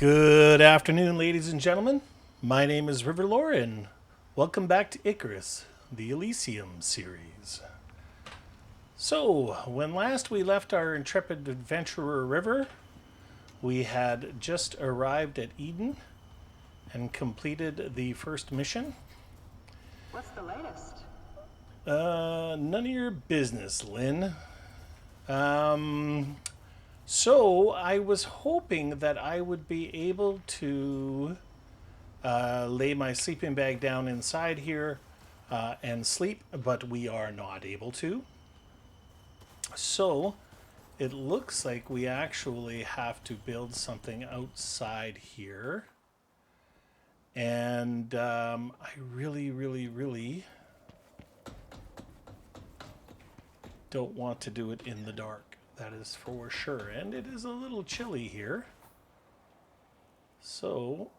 Good afternoon, ladies and gentlemen. My name is Riverlore, and welcome back to Icarus, the Elysium series. So, when last we left our intrepid adventurer River, we had just arrived at Eden and completed the first mission. What's the latest? None of your business, Lynn. So I was hoping that I would be able to lay my sleeping bag down inside here and sleep, but we are not able to. So it looks like we actually have to build something outside here. And I really don't want to do it in the dark. That is for sure. And it is a little chilly here. So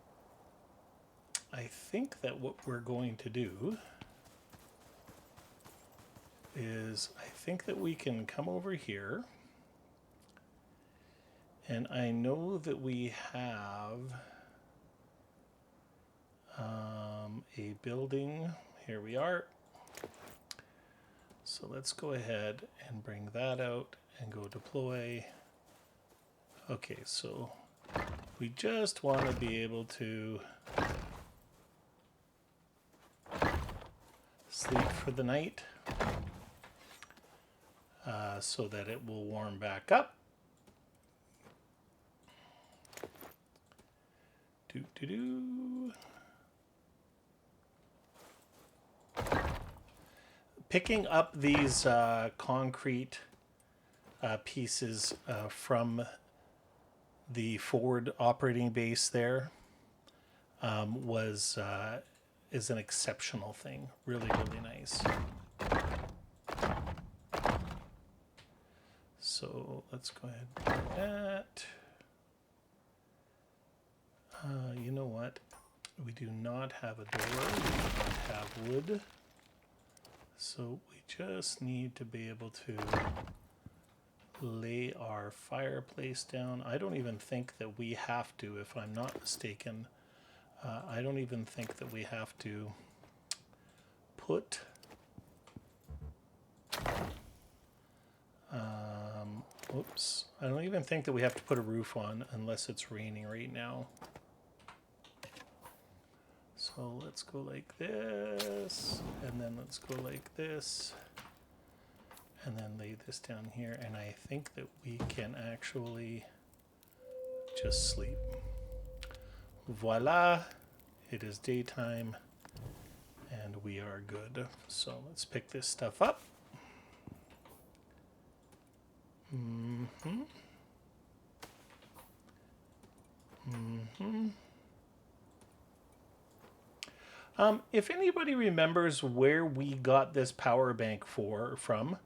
I think that what we're going to do is I think that we can come over here. And I know that we have a building. Here we are. So let's go ahead and bring that out and go deploy. Okay, so we just want to be able to sleep for the night so that it will warm back up. Picking up these concrete pieces from the forward operating base there is an exceptional thing. Really nice. So let's go ahead and do that. You know what? We do not have a door. We do not have wood. So we just need to be able to lay our fireplace down. I don't even think that we have to, if I'm not mistaken, I don't even think that we have to put oops. I don't even think that we have to put a roof on unless it's raining right now. So let's go like this, and then let's go like this, and then lay this down here, and I think that we can actually just sleep. Voila, it is daytime, and we are good. So let's pick this stuff up. If anybody remembers where we got this power bank from,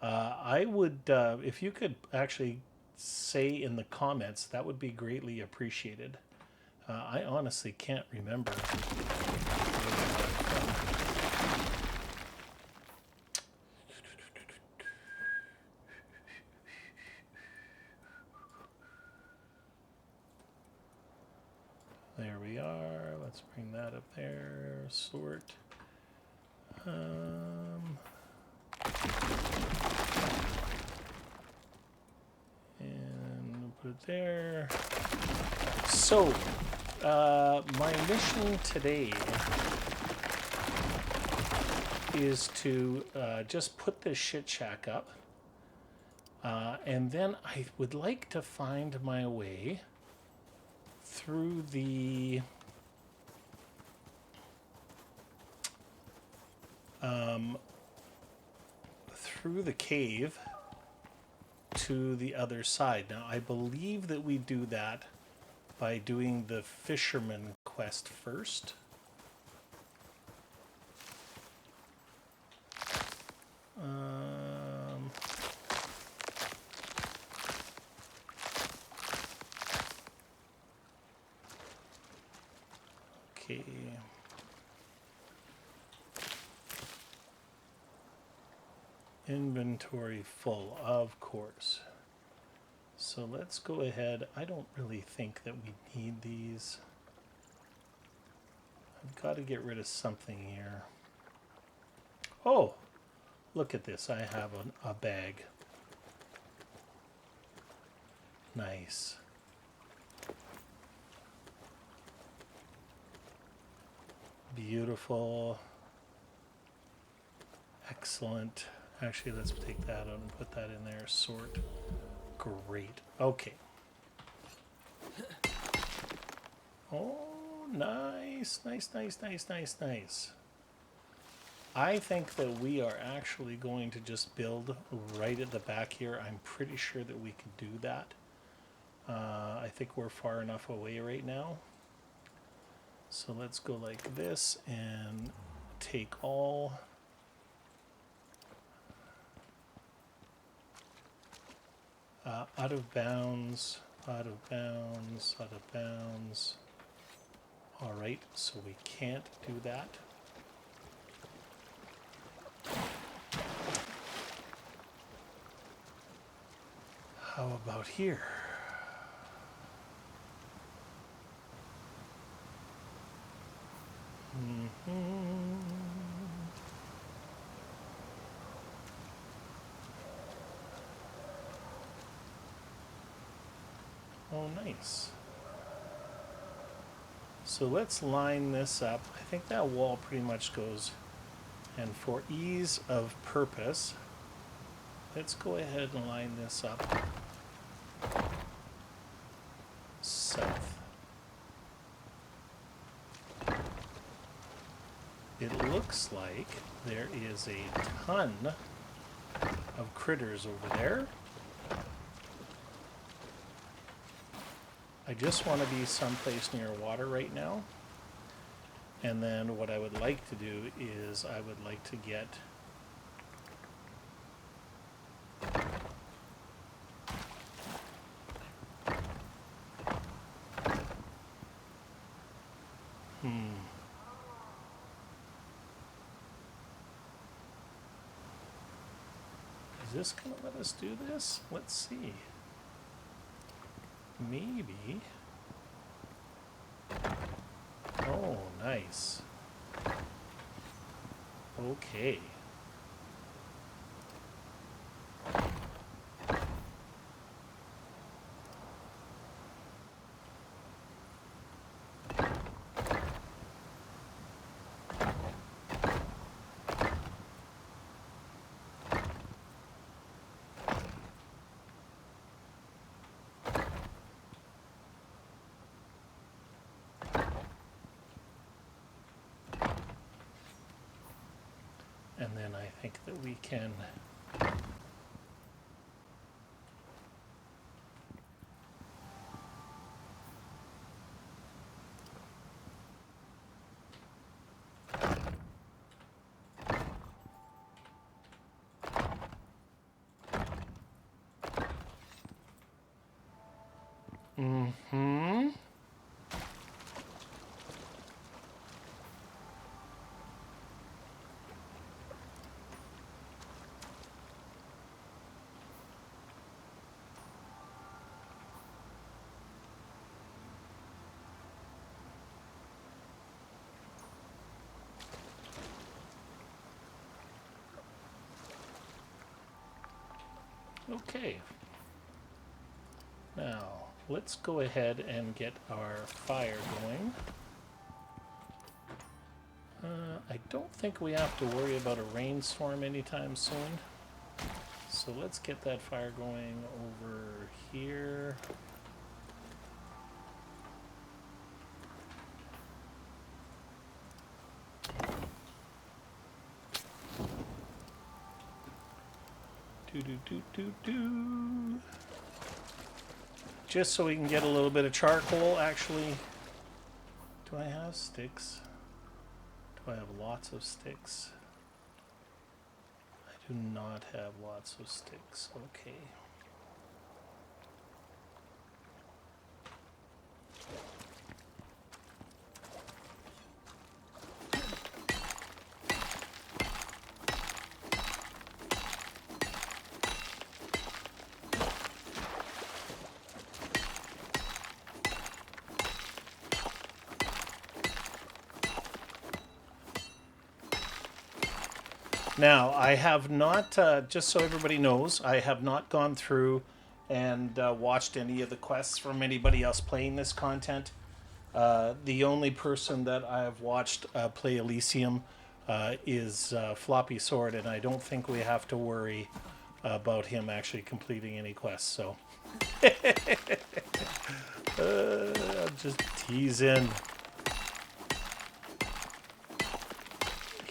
I would, if you could actually say in the comments, that would be greatly appreciated. I honestly can't remember. There we are. Let's bring that up there. Sort. And put it there. So, my mission today is to just put this shit shack up. And then I would like to find my way through the cave to the other side. Now, I believe that we do that by doing the fisherman quest first. Okay. Inventory full, of course. So let's go ahead. I don't really think that we need these. I've got to get rid of something here. Oh, look at this. I have a bag. Nice. Beautiful. Excellent. Actually, let's take that out and put that in there. Sort. Great. Okay. Oh, nice. Nice, nice, nice, nice, nice. I think that we are actually going to just build right at the back here. I'm pretty sure that we can do that. I think we're far enough away right now. So let's go like this and take all. Out of bounds, out of bounds, out of bounds. All right, so we can't do that. How about here? Oh, nice. So let's line this up. I think that wall pretty much goes. And for ease of purpose, let's go ahead and line this up south. It looks like there is a ton of critters over there. I just want to be someplace near water right now. And then what I would like to do is I would like to get Is this going to let us do this? Let's see. Maybe. Oh, nice. Okay. And then I think that we can Okay. Now, let's go ahead and get our fire going. I don't think we have to worry about a rainstorm anytime soon. So let's get that fire going over here. Just so we can get a little bit of charcoal, actually. Do I have sticks? Do I have lots of sticks? I do not have lots of sticks. Okay. Now, I have not, just so everybody knows, I have not gone through and watched any of the quests from anybody else playing this content. The only person that I have watched play Elysium is Floppy Sword, and I don't think we have to worry about him actually completing any quests. So, I'm just teasing.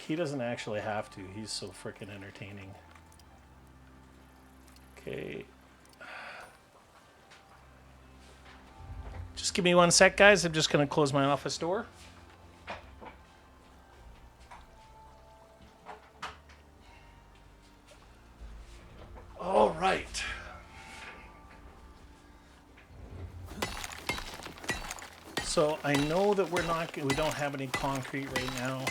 He doesn't actually have to. He's so freaking entertaining. Okay. Just give me 1 sec, guys. I'm just going to close my office door. All right. So I know that we don't have any concrete right now,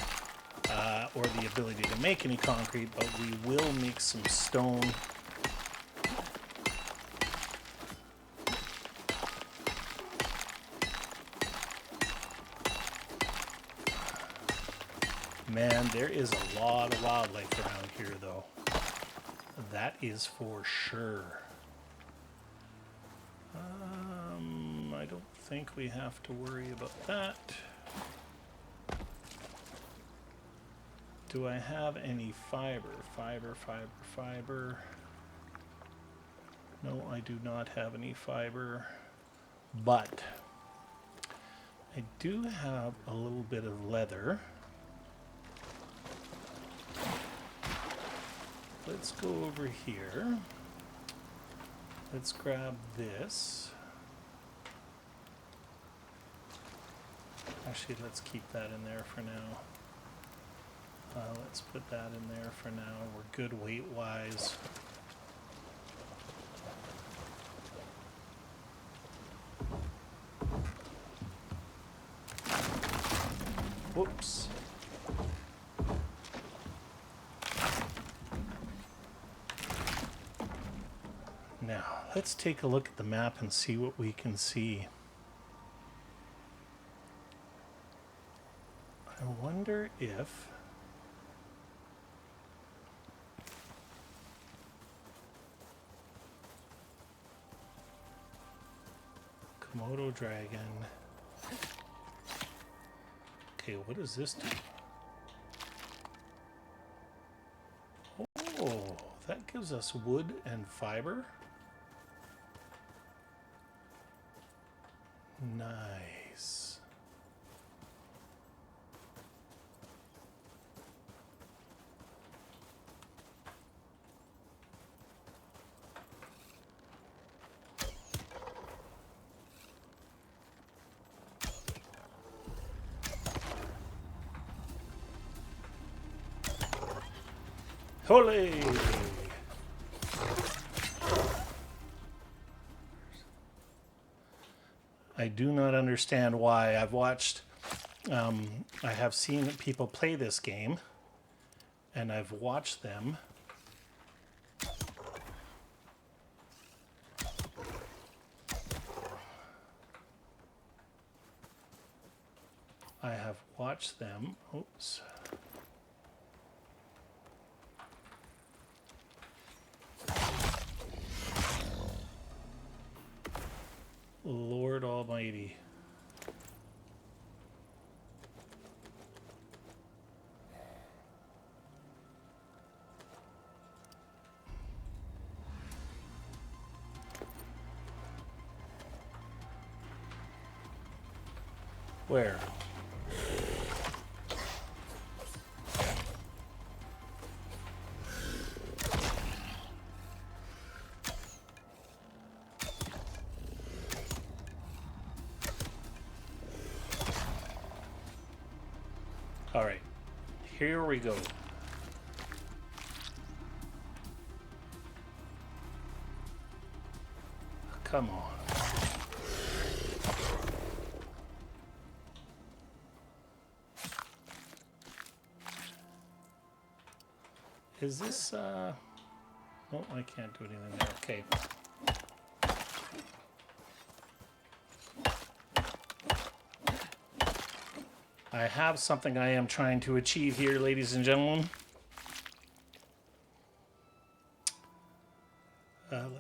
or the ability to make any concrete, but we will make some stone. Man, there is a lot of wildlife around here, though. That is for sure. I don't think we have to worry about that. Do I have any fiber? Fiber. No, I do not have any fiber. But I do have a little bit of leather. Let's go over here. Let's grab this. Actually, let's keep that in there for now. Let's put that in there for now. We're good weight-wise. Whoops. Now, let's take a look at the map and see what we can see. I wonder if... Komodo dragon. Okay, what does this do? Oh, that gives us wood and fiber. Nice. Holy! I do not understand why. I've watched, I have seen people play this game, and I've watched them. I have watched them. Oops. Lord Almighty. Where? All right, here we go. Come on. Is this, oh, I can't do anything there. Okay. I have something I am trying to achieve here, ladies and gentlemen.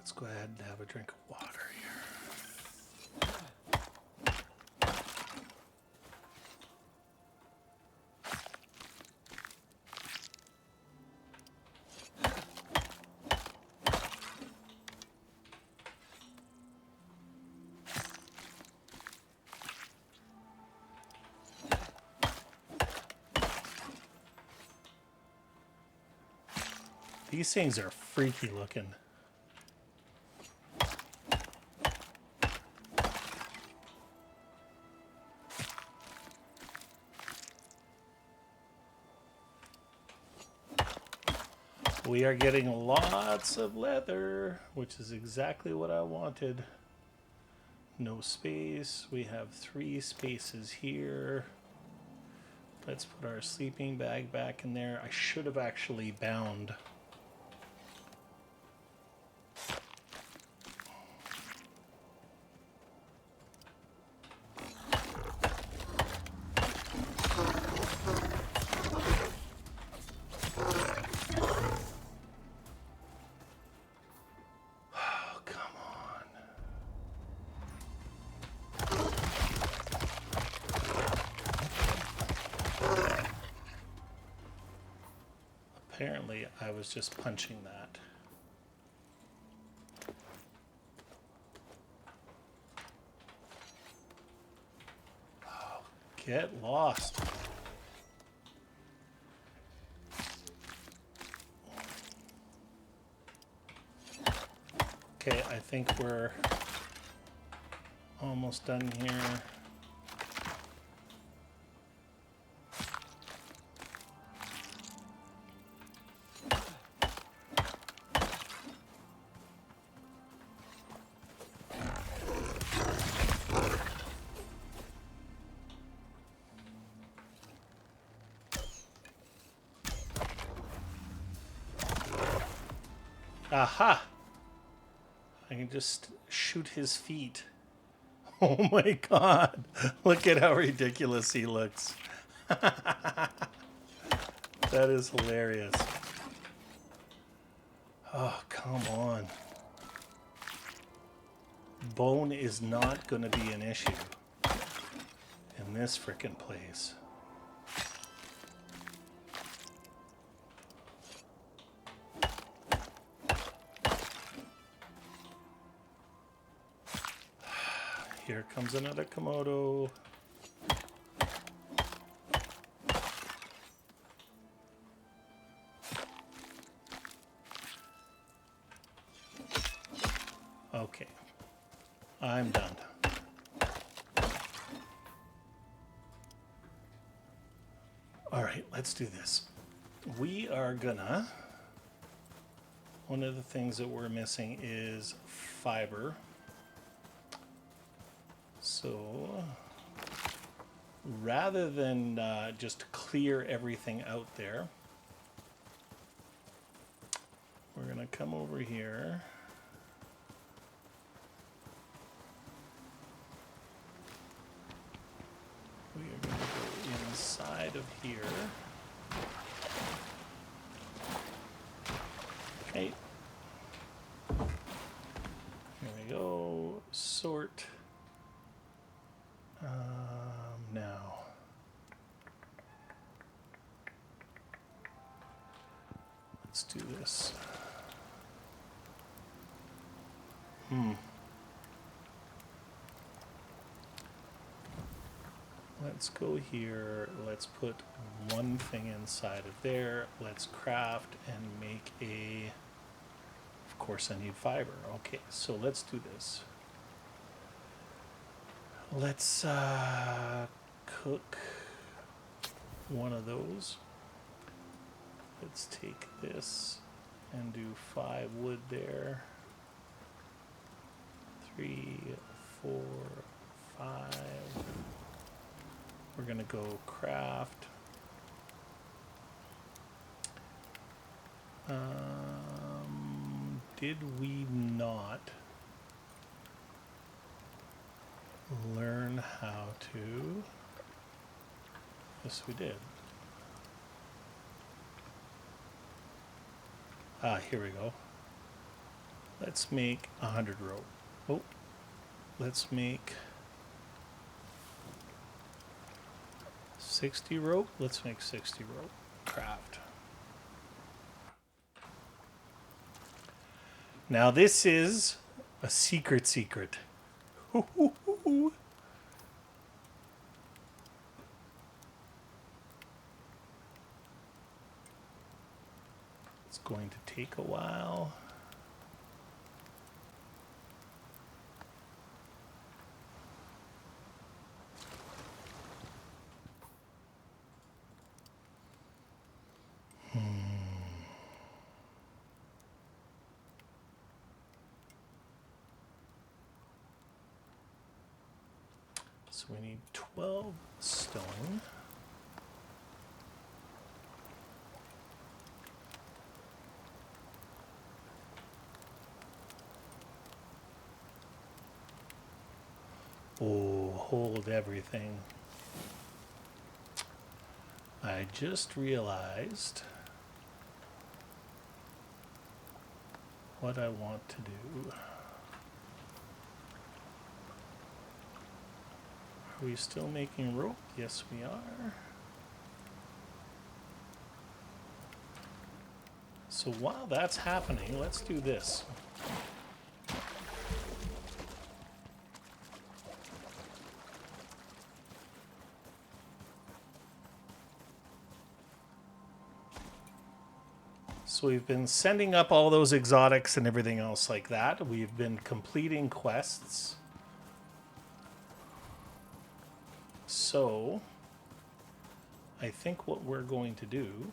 Let's go ahead and have a drink of water here. These things are freaky looking. We are getting lots of leather, which is exactly what I wanted. No space. We have 3 spaces here. Let's put our sleeping bag back in there. I should have actually bound. Apparently, I was just punching that. Oh, get lost. Okay, I think we're almost done here. Aha! I can just shoot his feet. Oh my god! Look at how ridiculous he looks. That is hilarious. Oh, come on. Bone is not going to be an issue in this frickin' place. Here comes another Komodo. Okay, I'm done. All right, let's do this. We are gonna, one of the things that we're missing is fiber. So rather than just clear everything out there, we're going to come over here. We are going to go inside of here. Okay. Here we go. Sort. Now. Let's do this. Let's go here. Let's put one thing inside of there. Let's craft and make a... Of course I need fiber. Okay, so let's do this. Let's cook one of those. Let's take this and do 5 wood there. 3, 4, 5. We're gonna go craft. Did we not learn how to? Yes, we did. Here we go. Let's make 100 rope. Oh, let's make 60 rope. Let's make 60 rope. Craft. Now this is a secret. It's going to take a while. So we need 12 stone. Oh, hold everything. I just realized what I want to do. Are we still making rope? Yes, we are. So while that's happening, let's do this. So we've been sending up all those exotics and everything else like that. We've been completing quests. So I think what we're going to do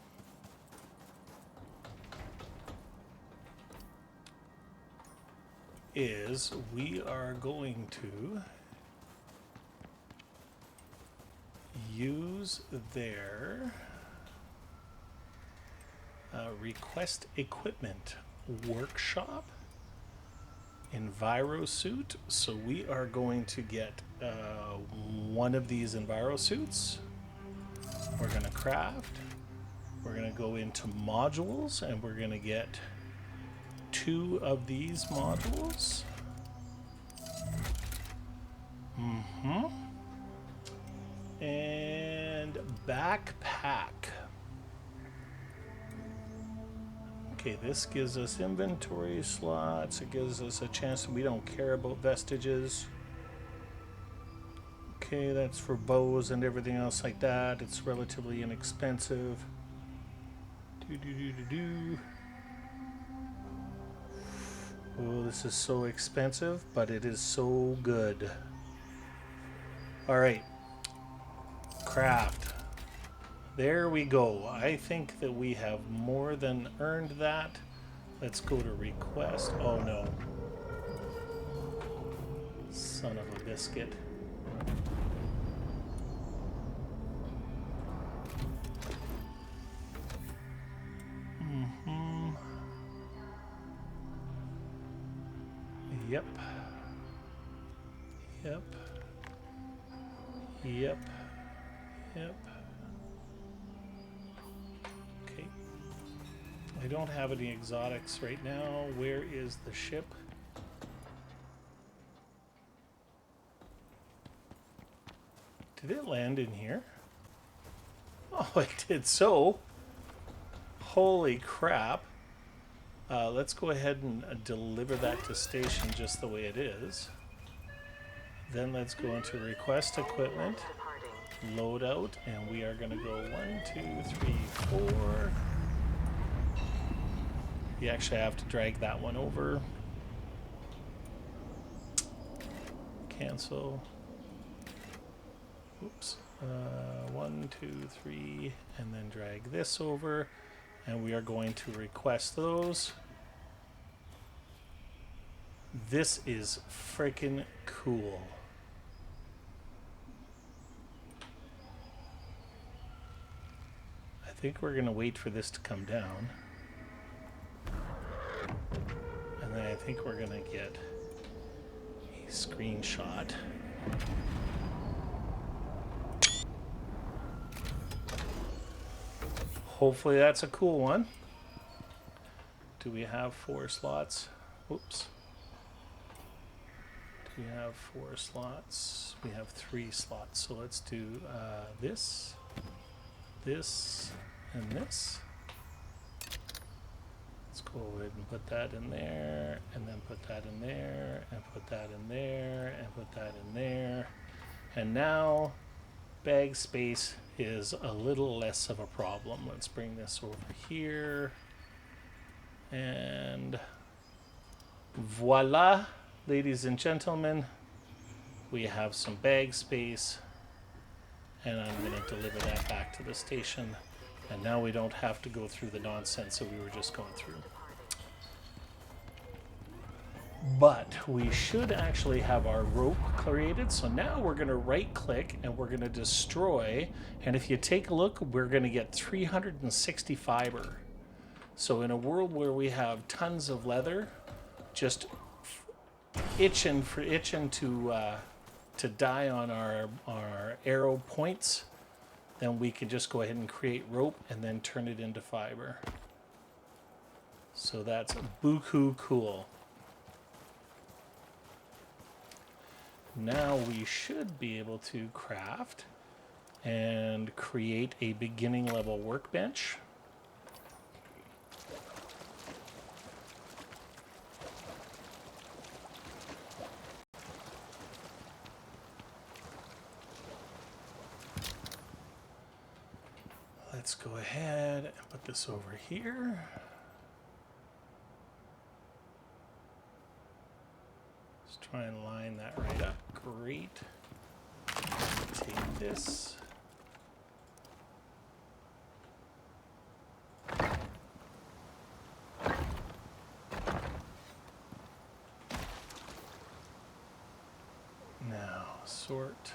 is we are going to use their request equipment workshop enviro suit. So we are going to get one of these enviro suits. We're going to craft. We're going to go into modules and we're going to get 2 of these modules. And backpack. Okay, this gives us inventory slots. It gives us a chance that we don't care about vestiges. Okay, that's for bows and everything else like that. It's relatively inexpensive. Oh, this is so expensive, but it is so good. All right. Craft. There we go. I think that we have more than earned that. Let's go to request. Oh no. Son of a biscuit. Yep. Yep. Yep. Yep. Okay. I don't have any exotics right now. Where is the ship? Did it land in here? Oh, it did so. Holy crap. Let's go ahead and deliver that to station just the way it is. Then let's go into request equipment, load out, and we are going to go 1, 2, 3, 4. You actually have to drag that one over. Cancel. Oops. 1, 2, 3, and then drag this over. And we are going to request those. This is freaking cool. I think we're going to wait for this to come down. And then I think we're going to get a screenshot. Hopefully that's a cool one. Do we have 4 slots? Whoops. Do we have 4 slots? We have 3 slots. So let's do this, this, and this. Let's go ahead and put that in there, and then put that in there, and put that in there, and put that in there. And now bag space is a little less of a problem. Let's bring this over here. And voila, ladies and gentlemen, we have some bag space. And I'm going to deliver that back to the station. And now we don't have to go through the nonsense that we were just going through. But we should actually have our rope created. So now we're going to right click and we're going to destroy. And if you take a look, we're going to get 360 fiber. So in a world where we have tons of leather, just itching to die on our arrow points, then we can just go ahead and create rope and then turn it into fiber. So that's buku cool. Now we should be able to craft and create a beginning level workbench. Let's go ahead and put this over here. Let's try and line that right up. Great. Take this. Now, sort.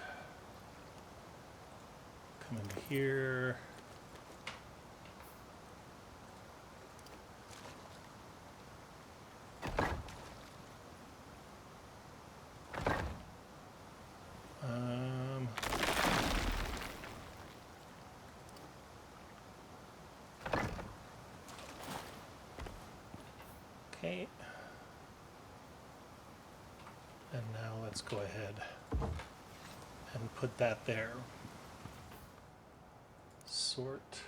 Come into here. Okay. And now let's go ahead and put that there. Sort.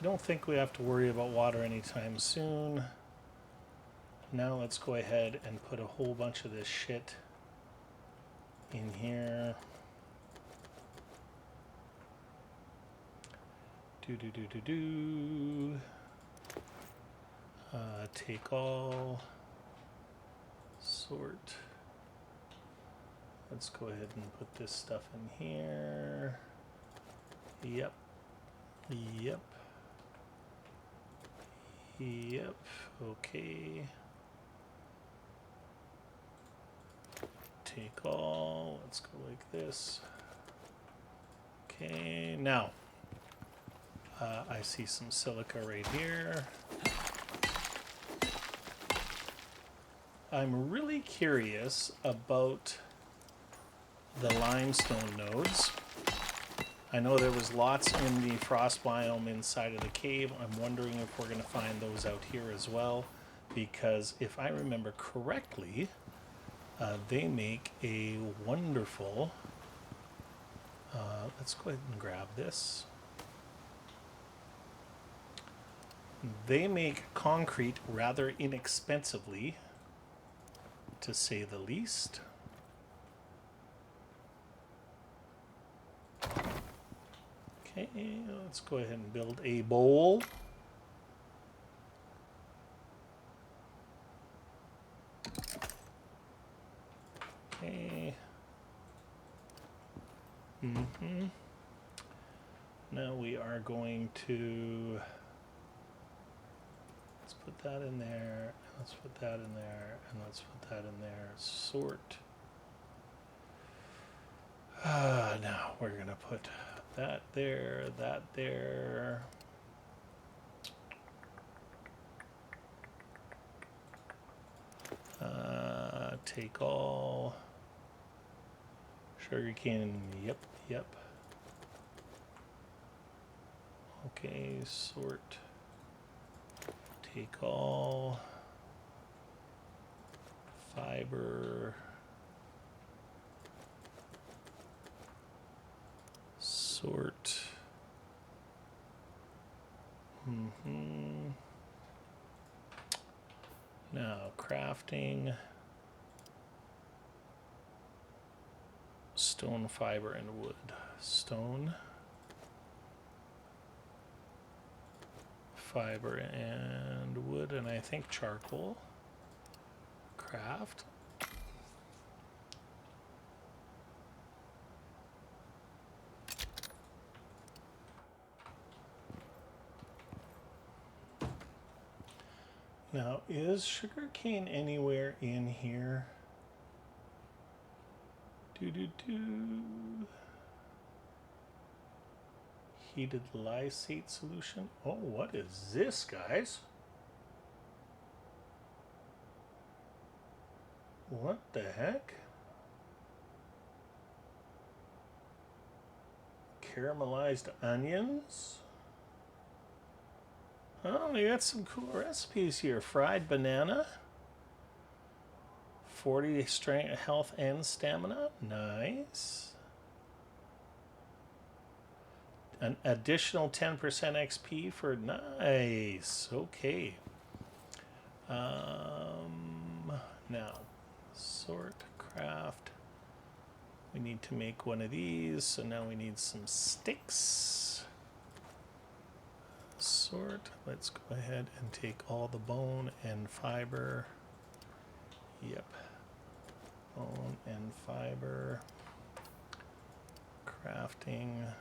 I don't think we have to worry about water anytime soon. Now let's go ahead and put a whole bunch of this shit in here. Take all. Sort. Let's go ahead and put this stuff in here. Yep. Yep. Yep. Okay. Take all. Let's go like this. Okay. Now, I see some silica right here. I'm really curious about the limestone nodes. I know there was lots in the frost biome inside of the cave. I'm wondering if we're going to find those out here as well, because if I remember correctly, they make a wonderful... let's go ahead and grab this. They make concrete rather inexpensively, to say the least. Okay, let's go ahead and build a bowl. Okay. Now we are going to... Let's put that in there, and let's put that in there, and let's put that in there. Sort. Now we're going to put that there, that there. Take all. Sugarcane, yep, yep. Okay, sort. Take all. Fiber. Sort. Now, crafting. Stone, fiber, and wood. Stone. Fiber and wood, and I think charcoal. Craft. Now, is sugarcane anywhere in here? Heated lysate solution. Oh, what is this, guys? What the heck? Caramelized onions? Oh, we got some cool recipes here. Fried banana. 40 strength, health, and stamina. Nice. An additional 10% XP for nice. Okay. Now, sort, craft. We need to make one of these, so now we need some sticks. Sort. Let's go ahead and take all the bone and fiber. Yep. Bone and fiber. Crafting.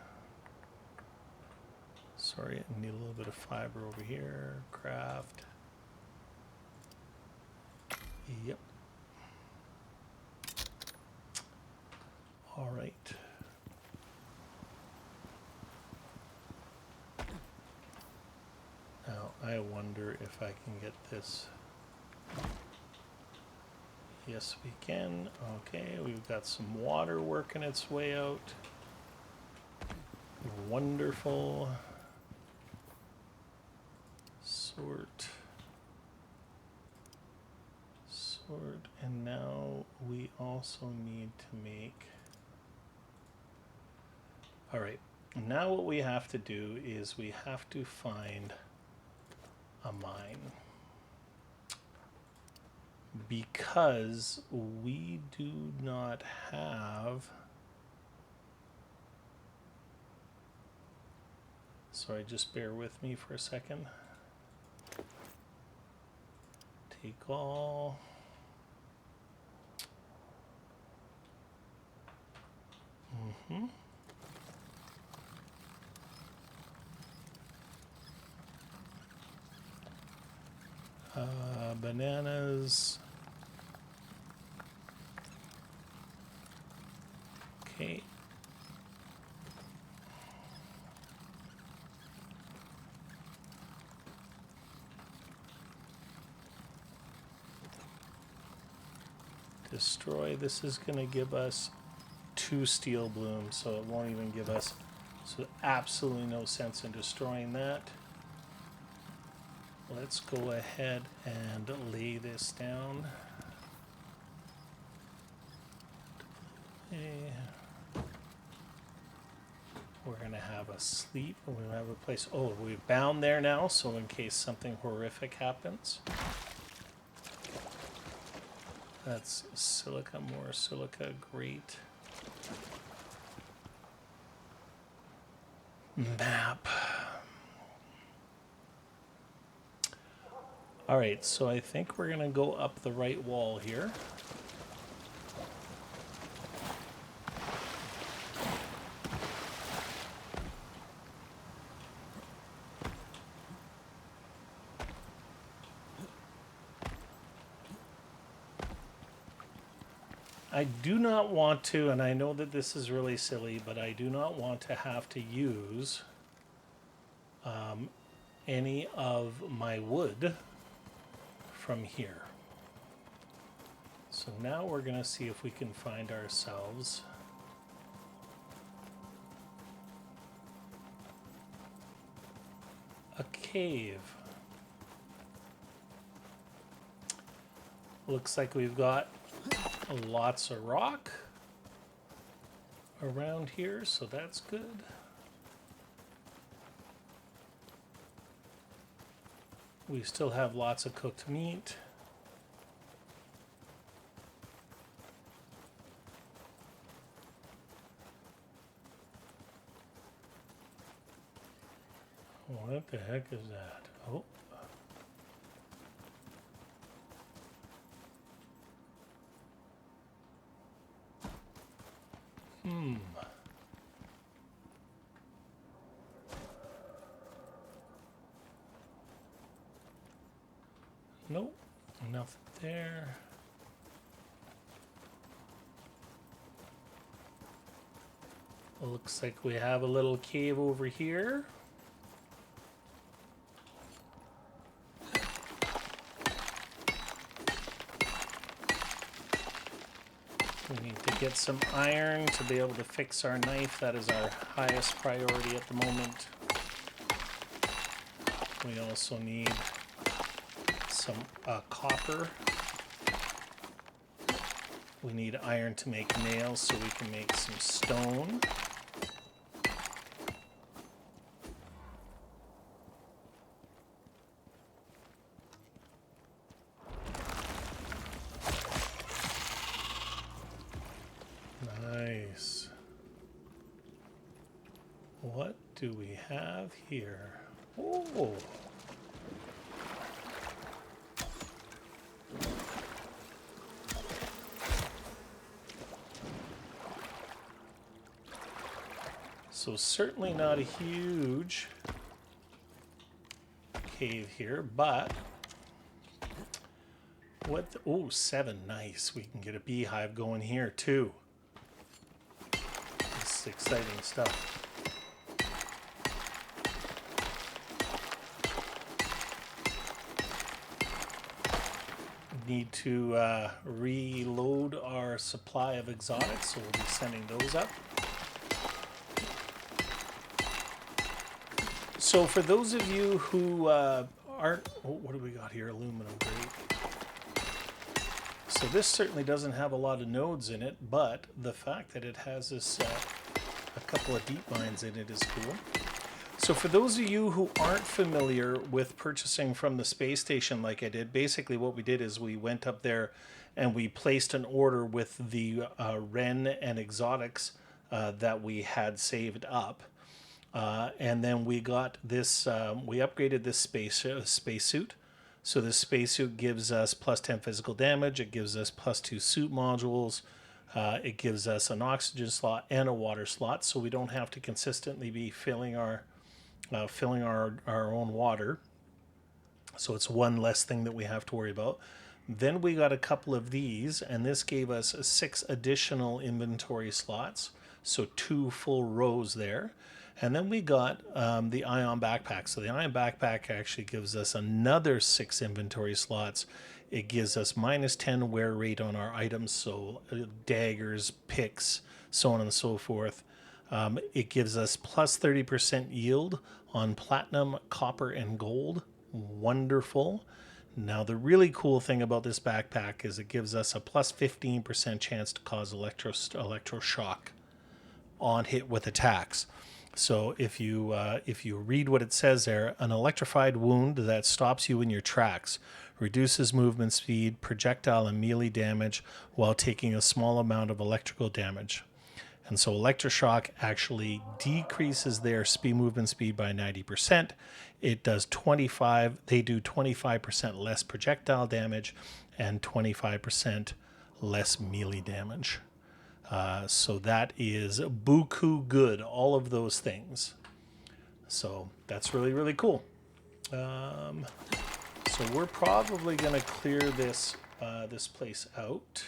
Sorry, I need a little bit of fiber over here. Craft. Yep. All right. Now, I wonder if I can get this. Yes, we can. Okay, we've got some water working its way out. Wonderful. Sort. Sort. And now we also need to make... All right. Now what we have to do is we have to find a mine. Because we do not have... Sorry, just bear with me for a second. Take all. Bananas. Okay. Destroy. This is going to give us 2 steel blooms, so it won't even give us... So absolutely no sense in destroying that. Let's go ahead and lay this down. Okay. We're going to have a sleep. We're going to have a place... Oh, we've bound there now, so in case something horrific happens. That's silica, more silica, great. Map. All right, so I think we're gonna go up the right wall here. I do not want to, and I know that this is really silly, but I do not want to have to use any of my wood from here. So now we're going to see if we can find ourselves a cave. Looks like we've got lots of rock around here, so that's good. We still have lots of cooked meat. What the heck is that? Oh. Nope, nothing there. Looks like we have a little cave over here. We need to get some iron to be able to fix our knife. That is our highest priority at the moment. We also need some copper. We need iron to make nails so we can make some stone. Nice. What do we have here? Oh. So certainly not a huge cave here, but what? Oh, 7, nice. We can get a beehive going here too. This is exciting stuff. Need to reload our supply of exotics, so we'll be sending those up. So for those of you who aren't, oh, what do we got here? Aluminum, great. So this certainly doesn't have a lot of nodes in it, but the fact that it has this a couple of deep mines in it is cool. So for those of you who aren't familiar with purchasing from the space station like I did, basically what we did is we went up there and we placed an order with the Ren and exotics that we had saved up. And then we got this, we upgraded this spacesuit. So this spacesuit gives us plus 10 physical damage. It gives us plus 2 suit modules. It gives us an oxygen slot and a water slot. So we don't have to consistently be filling our own water. So it's one less thing that we have to worry about. Then we got a couple of these, and this gave us 6 additional inventory slots. So 2 full rows there. And then we got the ion backpack. So the ion backpack actually gives us another 6 inventory slots. It gives us minus 10 wear rate on our items, so daggers, picks, so on and so forth. It gives us plus 30% yield on platinum, copper, and gold. Wonderful. Now the really cool thing about this backpack is it gives us a plus 15% chance to cause electroshock on hit with attacks. So if you read what it says there, an electrified wound that stops you in your tracks, reduces movement speed, projectile and melee damage while taking a small amount of electrical damage. And so electroshock actually decreases their movement speed by 90%. It does 25, they do 25% less projectile damage and 25% less melee damage. So that is buku good, all of those things. So that's really, really cool. So we're probably going to clear this this place out.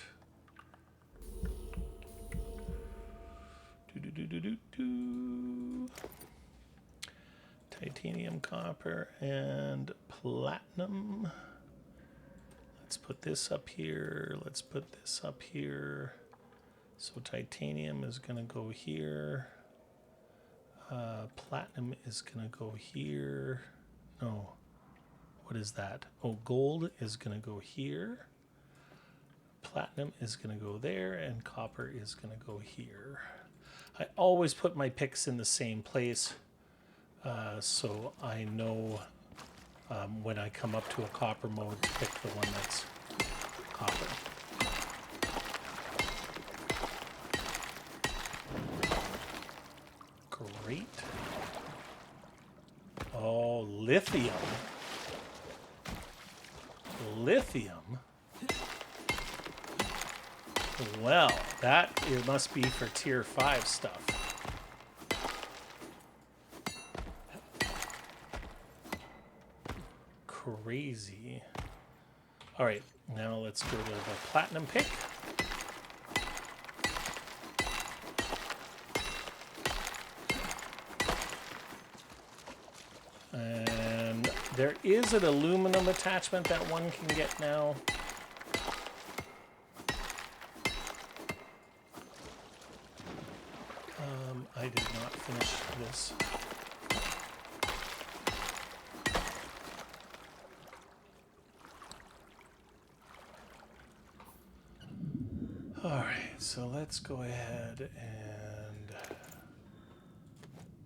Titanium, copper, and platinum. Let's put this up here. Let's put this up here. So titanium is going to go here. Platinum is going to go here. What is that? Oh, gold is going to go here. Platinum is going to go there, and copper is going to go here. I always put my picks in the same place, so I know when I come up to a copper mode to pick the one that's copper. Great. Oh, lithium. Lithium? Well, that it must be for tier 5 stuff. Crazy. All right, now let's go to the platinum pick. And there is an aluminum attachment that one can get now. I did not finish this. All right, so let's go ahead and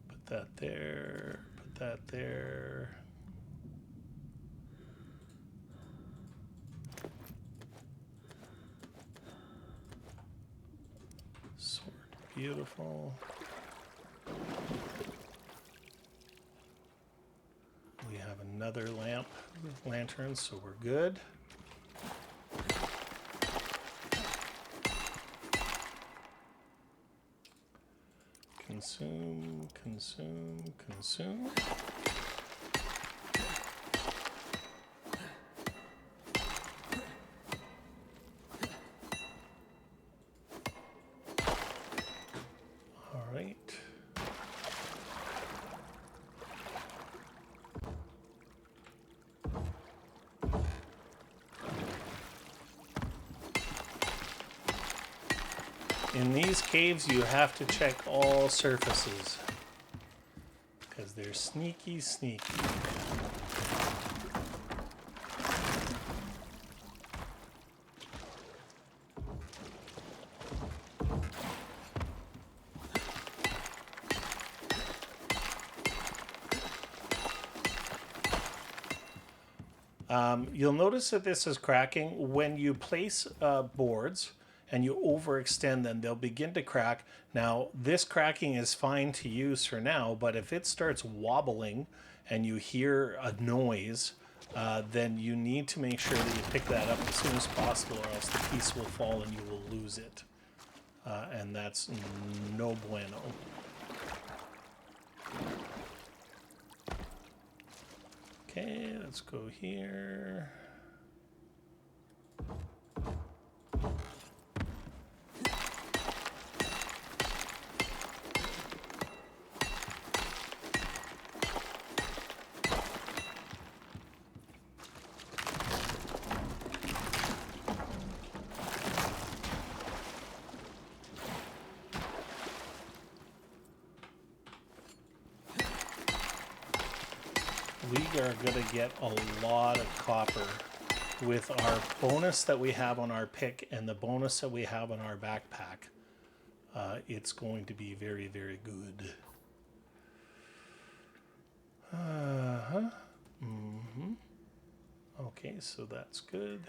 put that there, put that there. Sword, beautiful. We have another lantern, so we're good. Consume, consume, consume. All right. In these caves, you have to check all surfaces because they're sneaky, sneaky. You'll notice that this is cracking. When you place boards and you overextend them, they'll begin to crack. Now, this cracking is fine to use for now, but if it starts wobbling and you hear a noise, then you need to make sure that you pick that up as soon as possible, or else the piece will fall and you will lose it. And that's no bueno. Okay, let's go here. We are going to get a lot of copper with our bonus that we have on our pick and the bonus that we have on our backpack. It's going to be very, very good. Okay, so that's good.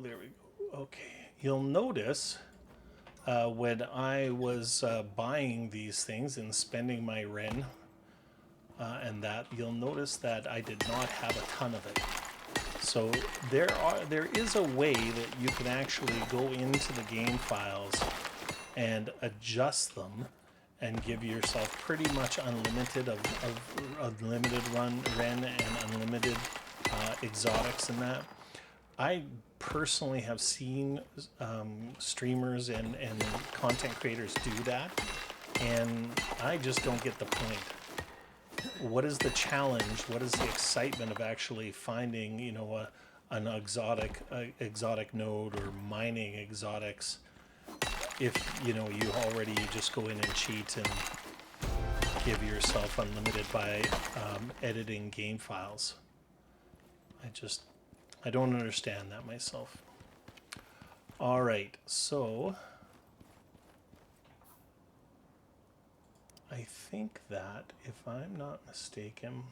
There we go. Okay. You'll notice when I was buying these things and spending my Ren and that, you'll notice that I did not have a ton of it. So there is a way that you can actually go into the game files and adjust them and give yourself pretty much unlimited of unlimited Ren and unlimited exotics and that. I personally have seen streamers and content creators do that, and I just don't get the point. What is the challenge? What is the excitement of actually finding, you know, an exotic node or mining exotics if, you know, you just go in and cheat and give yourself unlimited by editing game files? I don't understand that myself. All right, so I think that, if I'm not mistaken,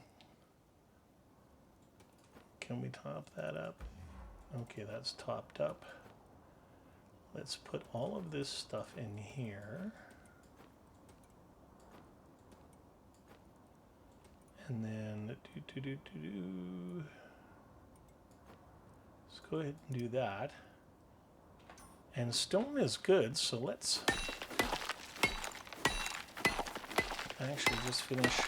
can we top that up? Okay, that's topped up. Let's put all of this stuff in here. And then let's go ahead and do that. And stone is good, so let's actually just finish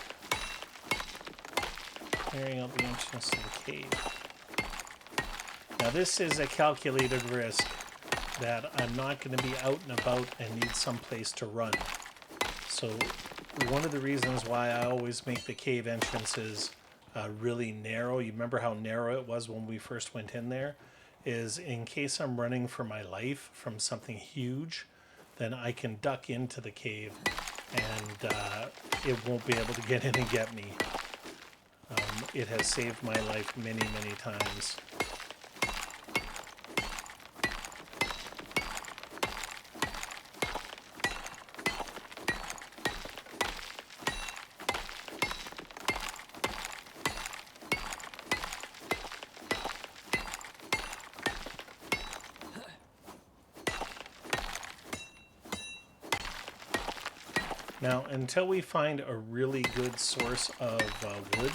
clearing out the entrance to the cave. Now this is a calculated risk that I'm not going to be out and about and need some place to run. So one of the reasons why I always make the cave entrances really narrow, you remember how narrow it was when we first went in there, is in case I'm running for my life from something huge, then I can duck into the cave and it won't be able to get in and get me. It has saved my life many, many times. Now, until we find a really good source of wood,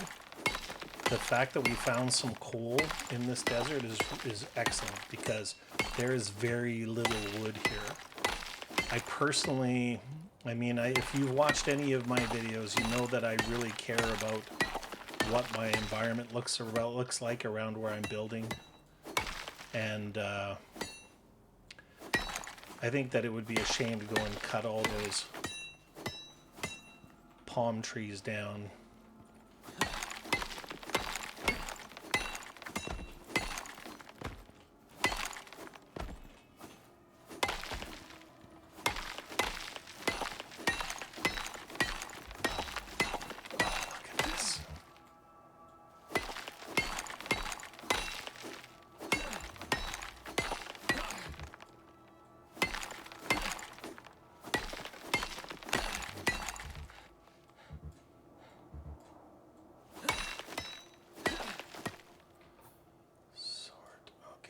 the fact that we found some coal in this desert is excellent, because there is very little wood here. I personally, if you've watched any of my videos, you know that I really care about what my environment looks like around where I'm building. And I think that it would be a shame to go and cut all those palm trees down.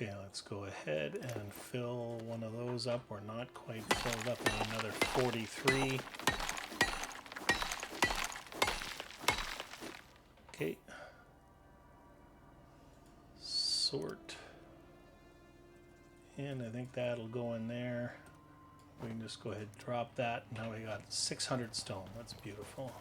Okay, let's go ahead and fill one of those up. We're not quite filled up in another 43. Okay. Sort. And I think that'll go in there. We can just go ahead and drop that. Now we got 600 stone. That's beautiful.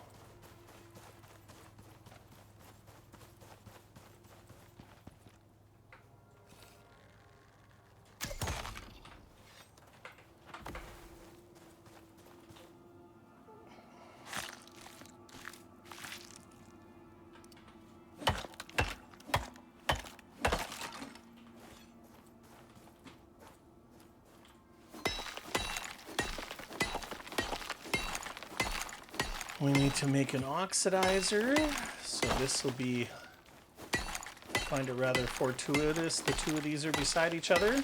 We need to make an oxidizer, so this will be, I find it rather fortuitous the two of these are beside each other.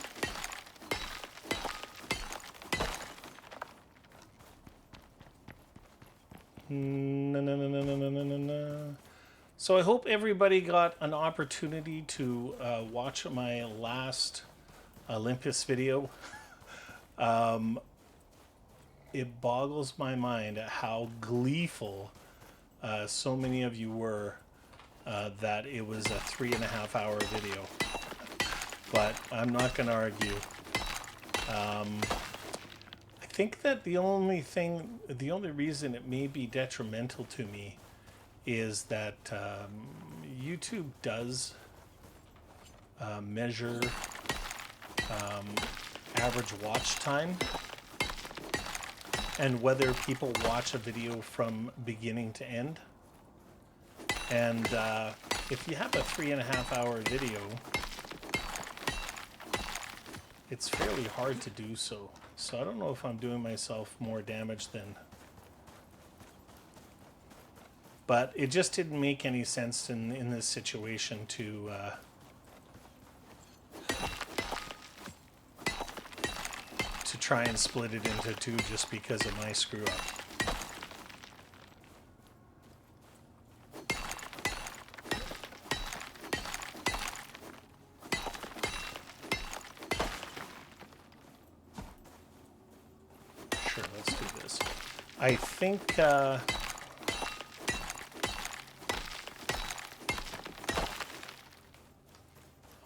So I hope everybody got an opportunity to watch my last Olympus video. It boggles my mind at how gleeful so many of you were that it was a 3.5 hour video. But I'm not going to argue. I think that the only reason it may be detrimental to me is that YouTube does measure average watch time and whether people watch a video from beginning to end. And if you have a 3.5-hour video, it's fairly hard to do so. So I don't know if I'm doing myself more damage than... But it just didn't make any sense in this situation to try and split it into two just because of my screw up. Sure, let's do this. I think all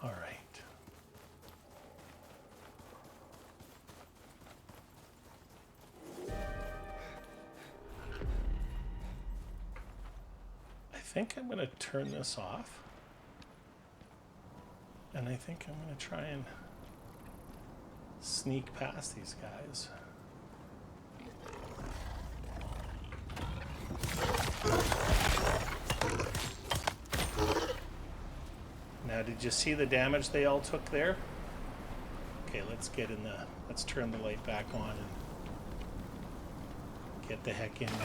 right. I think I'm going to turn this off. And I think I'm going to try and sneak past these guys. Now, did you see the damage they all took there? Okay, let's turn the light back on and get the heck in there.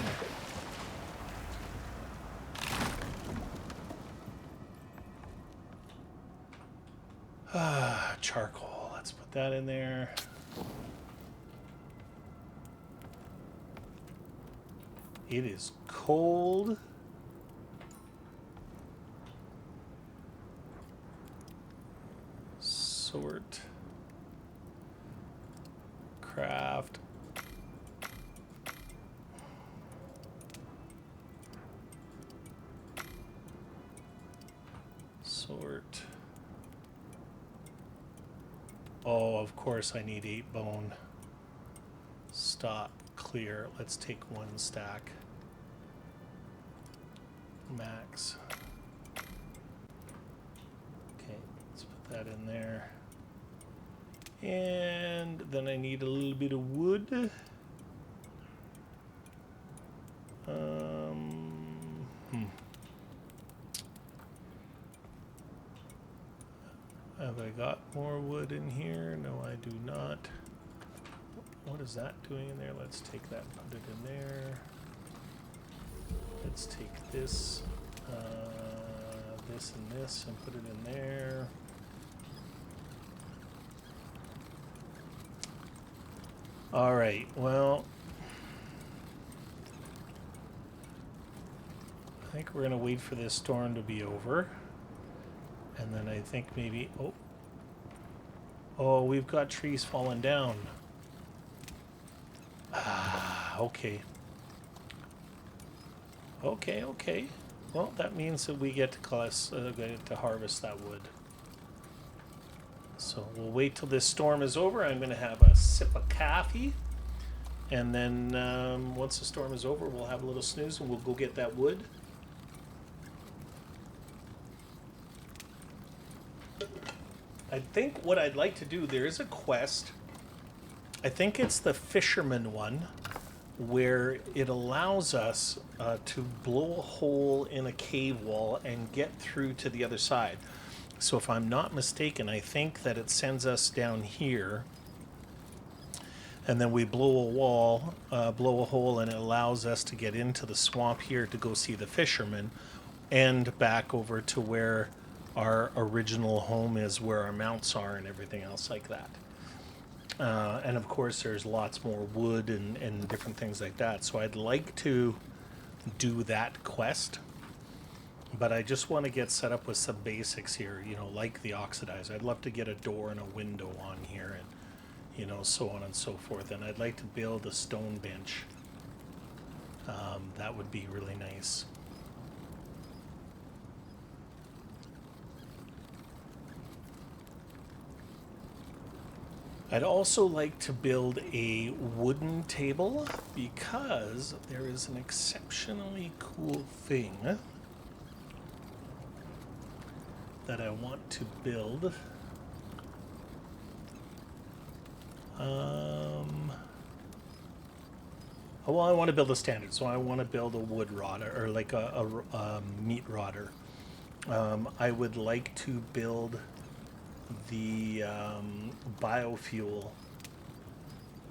Charcoal, let's put that in there. It is cold. Sort. Craft. Sort. Oh, of course I need 8 bone. Stop. Clear. Let's take 1 stack. Max. Okay, let's put that in there. And then I need a little bit of wood. Have I got more wood in here? No, I do not. What is that doing in there? Let's take that and put it in there. Let's take this, this and this and put it in there. All right, well, I think we're gonna wait for this storm to be over. And then I think maybe, oh, we've got trees falling down. Ah, okay. Okay. Well, that means that we get to harvest that wood. So we'll wait till this storm is over. I'm going to have a sip of coffee. And then once the storm is over, we'll have a little snooze and we'll go get that wood. I think what I'd like to do, there is a quest. I think it's the fisherman one, where it allows us to blow a hole in a cave wall and get through to the other side. So if I'm not mistaken, I think that it sends us down here, and then we blow a wall, blow a hole, and it allows us to get into the swamp here to go see the fisherman, and back over to where our original home is, where our mounts are and everything else like that. And of course there's lots more wood and different things like that. So I'd like to do that quest, but I just want to get set up with some basics here, you know, like the oxidizer. I'd love to get a door and a window on here and, you know, so on and so forth. And I'd like to build a stone bench. That would be really nice. I'd also like to build a wooden table because there is an exceptionally cool thing that I want to build. Well, I want to build a standard, so I want to build a wood rotter, or like a meat rotter. I would like to build the biofuel.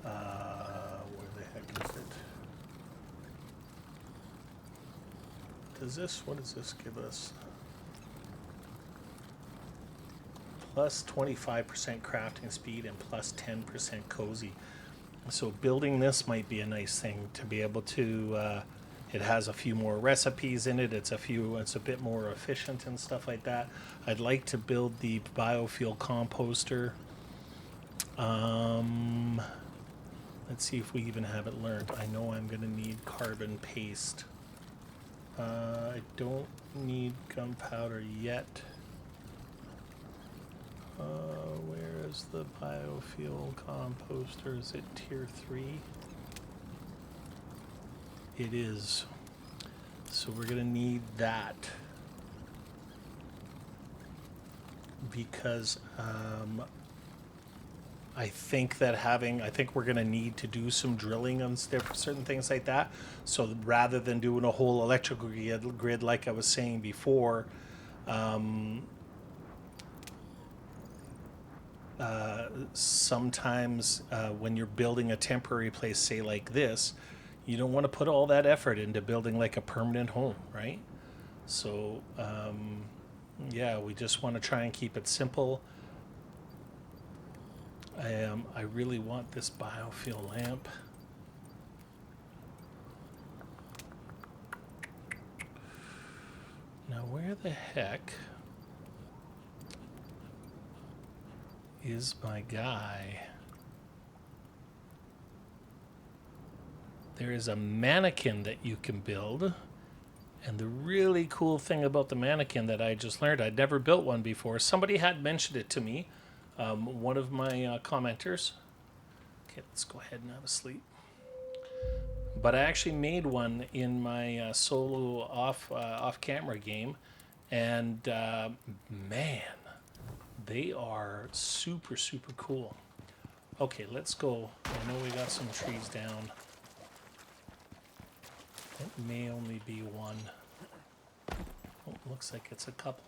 Where the heck is it? What does this give us? Plus 25% crafting speed and plus 10% cozy. So building this might be a nice thing to be able to. It has a few more recipes in it. It's a bit more efficient and stuff like that. I'd like to build the biofuel composter. Let's see if we even have it learned. I know I'm going to need carbon paste. I don't need gunpowder yet. Where is the biofuel composter? Is it tier 3? It is. So we're going to need that. Because I think we're going to need to do some drilling on certain things like that. So rather than doing a whole electrical grid like I was saying before, sometimes when you're building a temporary place, say like this, you don't want to put all that effort into building like a permanent home, right? So yeah, we just want to try and keep it simple. I really want this biofuel lamp. Now where the heck is my guy? There is a mannequin that you can build. And the really cool thing about the mannequin that I just learned, I'd never built one before. Somebody had mentioned it to me. One of my commenters. Okay, let's go ahead and have a sleep. But I actually made one in my solo off-camera game. And man, they are super, super cool. Okay, let's go. I know we got some trees down. It may only be one. Oh, looks like it's a couple.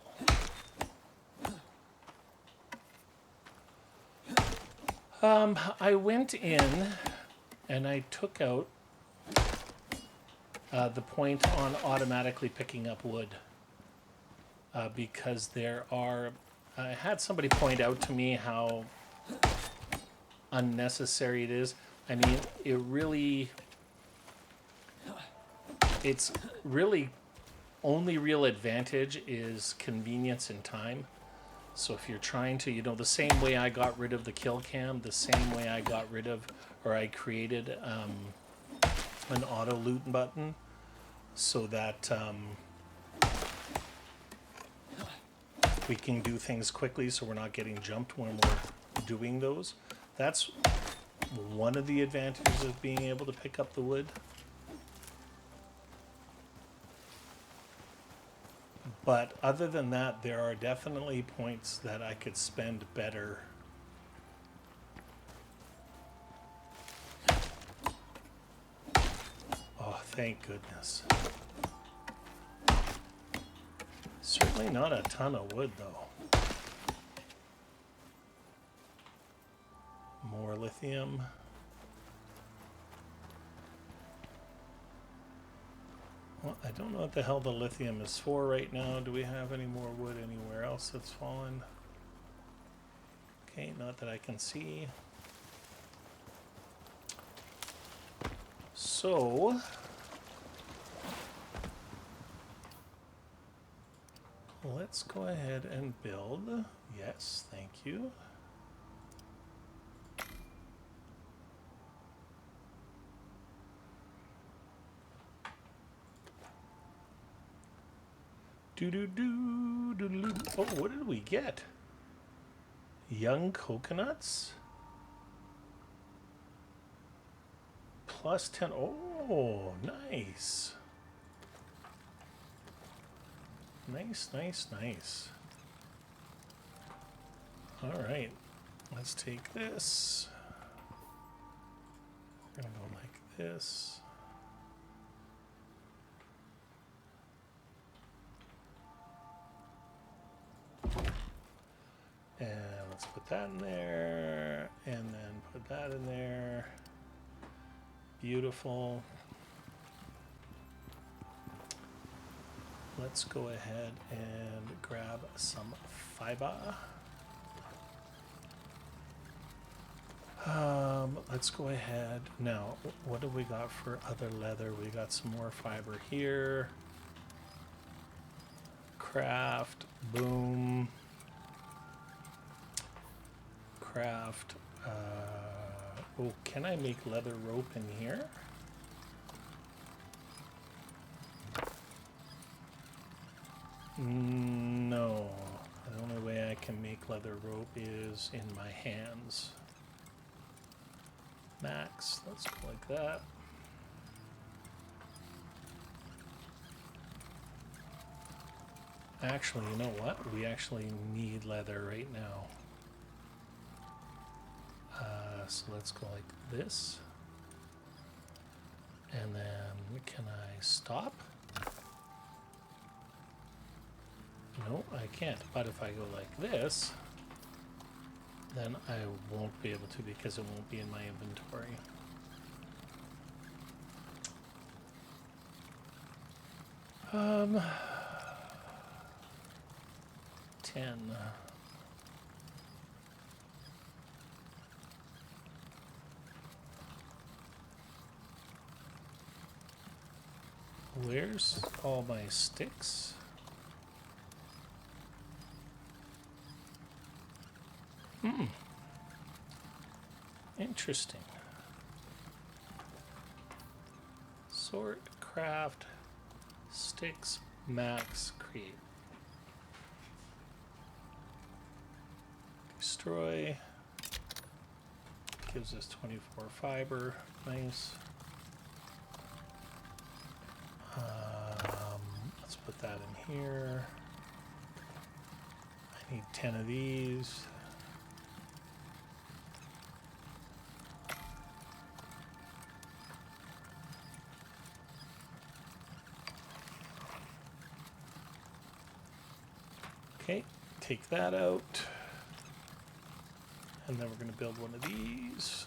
I went in and I took out the point on automatically picking up wood because I had somebody point out to me how unnecessary it is. I mean, it's really only real advantage is convenience and time. So if you're trying to, the same way I got rid of the kill cam, the same way I got rid of, or I created an auto loot button so that we can do things quickly so we're not getting jumped when we're doing those. That's one of the advantages of being able to pick up the wood. But other than that, there are definitely points that I could spend better. Oh, thank goodness. Certainly not a ton of wood, though. More lithium. Well, I don't know what the hell the lithium is for right now. Do we have any more wood anywhere else that's fallen? Okay, not that I can see. So, let's go ahead and build. Yes, thank you. Oh, what did we get? Young coconuts? Plus 10. Oh, nice. Nice. All right, let's take this. We're gonna go like this. And let's put that in there, and then put that in there. Beautiful. Let's go ahead and grab some fiber. Let's go ahead. Now, what do we got for other leather? We got some more fiber here. Craft, boom. Craft. Oh, can I make leather rope in here? No. The only way I can make leather rope is in my hands. Max, let's go like that. Actually, you know what? We actually need leather right now. So let's go like this. And then can I stop? No, I can't. But if I go like this, then I won't be able to because it won't be in my inventory. Um, 10. Where's all my sticks? Interesting. Sort, craft, sticks, max, create. Destroy. Gives us 24 fiber. Nice. Let's put that in here. I need 10 of these. Okay, take that out. And then we're going to build one of these.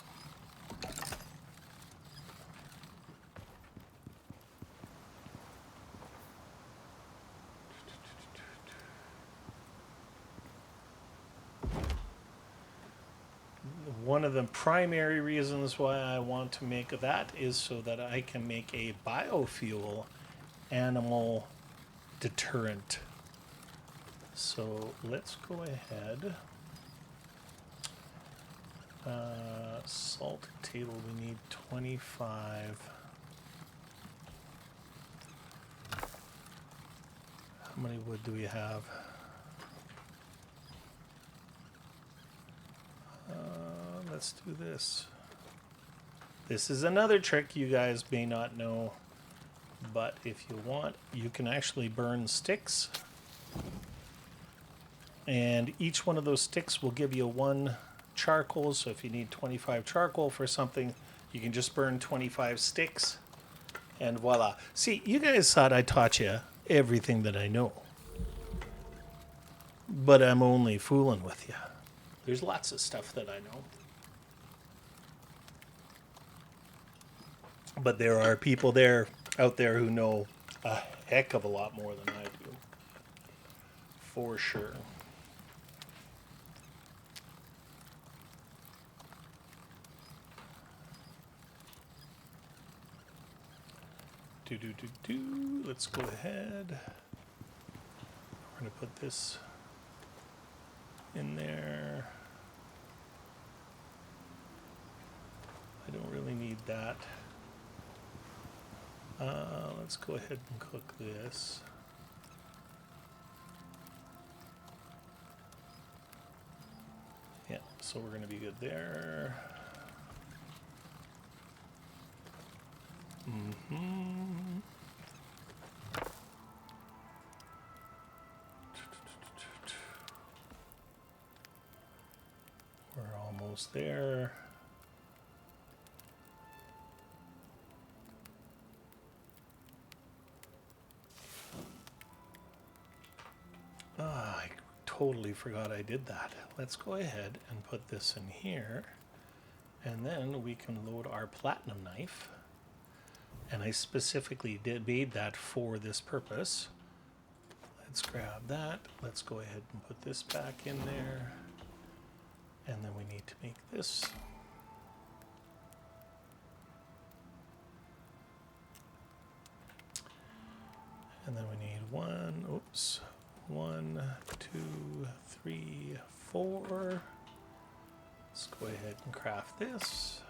One of the primary reasons why I want to make that is so that I can make a biofuel animal deterrent. So let's go ahead. Salt table, we need 25. How many wood do we have? Let's do this. This is another trick you guys may not know, but if you want, you can actually burn sticks. And each one of those sticks will give you 1 charcoal. So if you need 25 charcoal for something, you can just burn 25 sticks. And voila. See, you guys thought I taught you everything that I know. But I'm only fooling with you. There's lots of stuff that I know. But there are people out there who know a heck of a lot more than I do. For sure. Let's go ahead. We're going to put this in there. I don't really need that. Let's go ahead and cook this. Yeah, so we're going to be good there. We're almost there. I totally forgot I did that. Let's go ahead and put this in here. And then we can load our platinum knife. And I specifically made that for this purpose. Let's grab that. Let's go ahead and put this back in there. And then we need to make this. And then we need one, 2, 3, 4. Let's go ahead and craft this.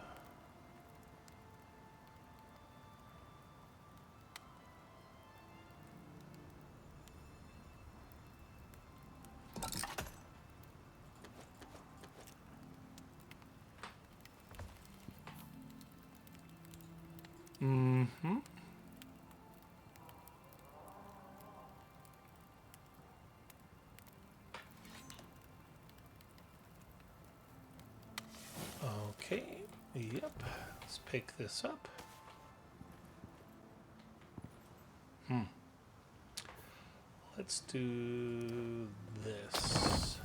Okay, yep, let's pick this up. Let's do this.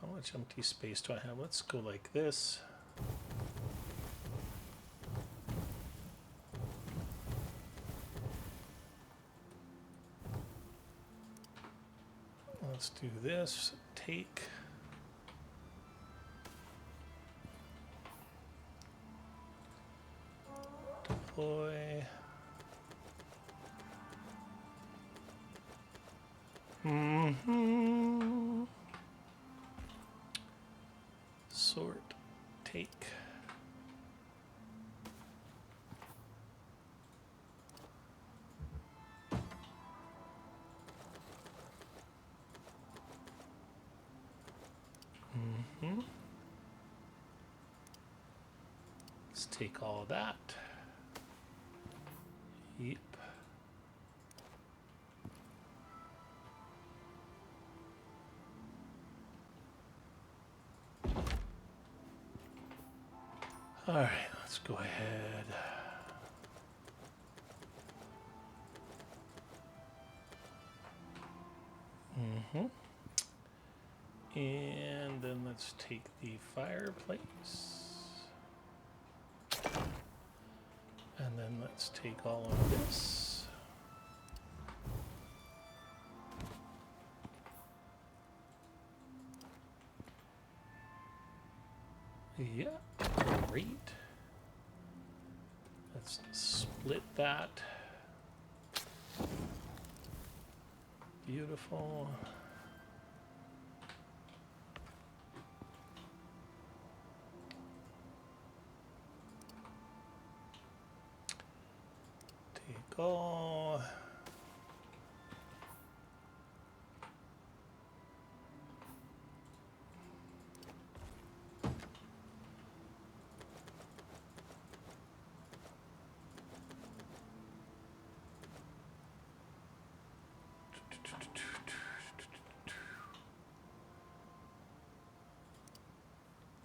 How much empty space do I have? Let's go like this. Let's do this. Take. Deploy. Sort. Take. Let's take all that. Yep. All right, let's go ahead. And then let's take the fireplace. And then let's take all of this. Yeah, great. Let's split that. Beautiful. Take all.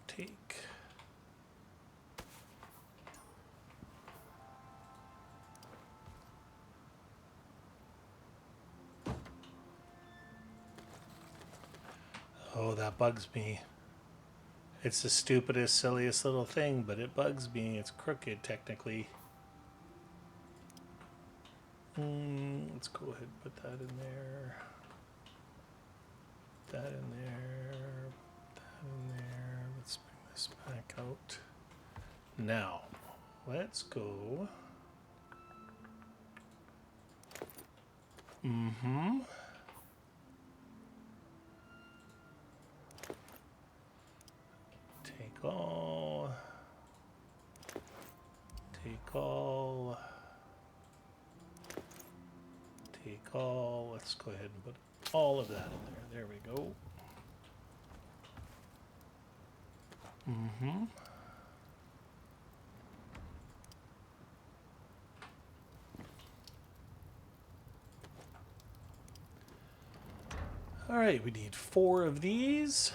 Take. Oh, that bugs me. It's the stupidest, silliest little thing, but it bugs me. It's crooked, technically. Let's go ahead and put that in there. That in there. That in there. Let's bring this back out. Now, let's go. Take all. Take all. Take all. Let's go ahead and put all of that in there. There we go. All right, we need 4 of these.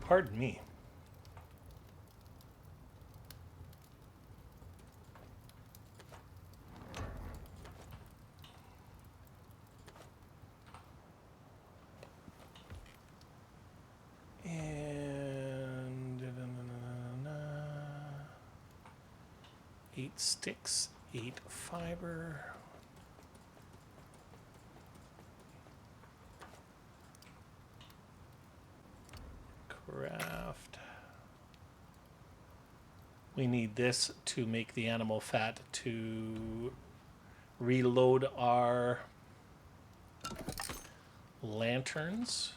Pardon me. And 8 sticks, 8 fiber. Craft. We need this to make the animal fat to reload our lanterns.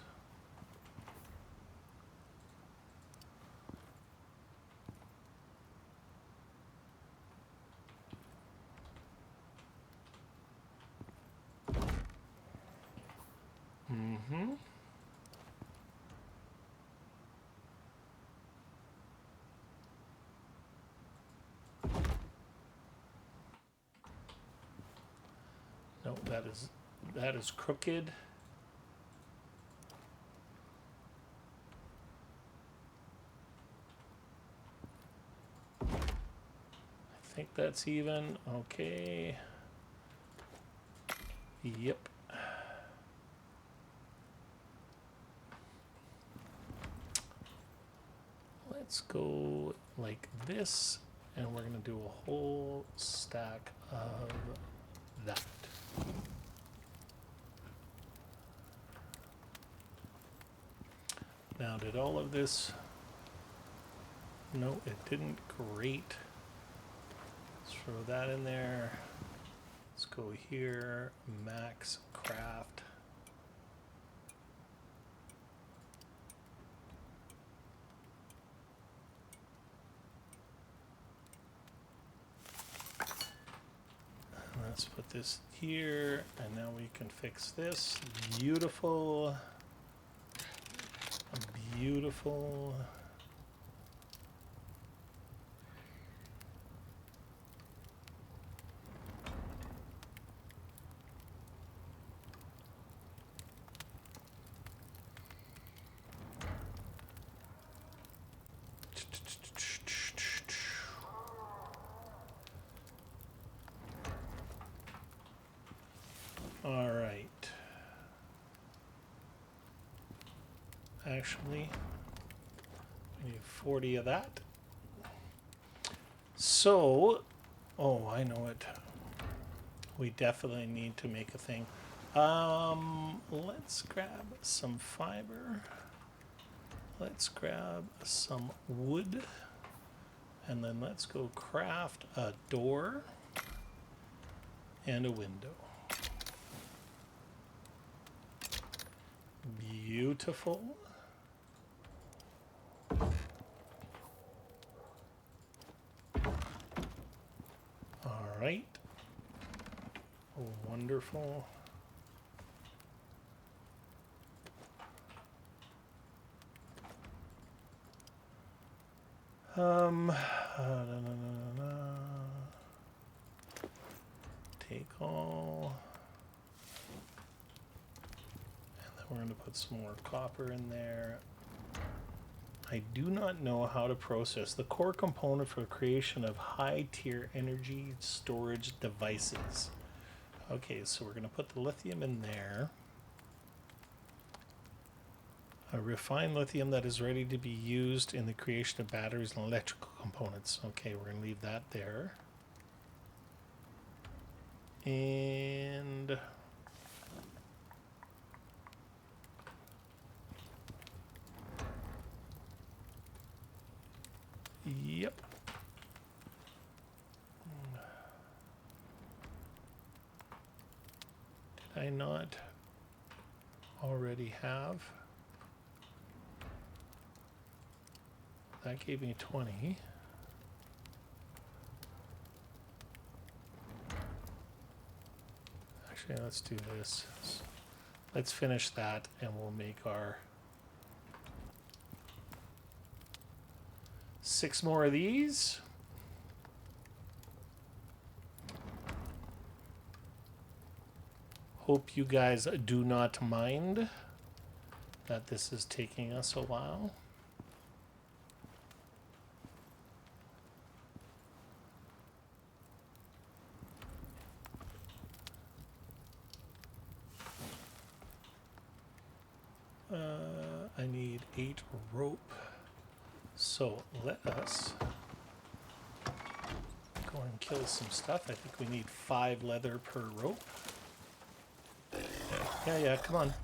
Mm-hmm. No, that is crooked. I think that's even. Okay. Yep. Let's go like this, and we're going to do a whole stack of that. Now, did all of this? No, it didn't. Great. Let's throw that in there. Let's go here. Max craft. Let's put this here, and now we can fix this. Beautiful. Beautiful. All right. Actually, we need 40 of that. So, oh, I know it. We definitely need to make a thing. Let's grab some fiber. Let's grab some wood. And then let's go craft a door and a window. Beautiful. All right. Wonderful. Take all. And then we're going to put some more copper in there. I do not know how to process the core component for the creation of high-tier energy storage devices. Okay, so we're going to put the lithium in there. A refined lithium that is ready to be used in the creation of batteries and electrical components. Okay, we're going to leave that there. And yep. Did I not already have? That gave me 20. Actually, let's do this. Let's finish that and we'll make our 6 more of these. Hope you guys do not mind that this is taking us a while. 8 rope. So let us go and kill some stuff. I think we need 5 leather per rope. Yeah, come on.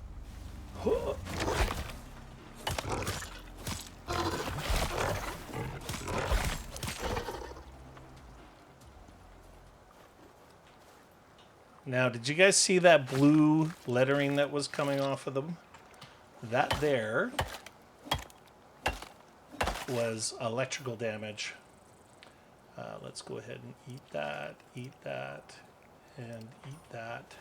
Now, did you guys see that blue lettering that was coming off of them? That there was electrical damage. Let's go ahead and eat that, and eat that.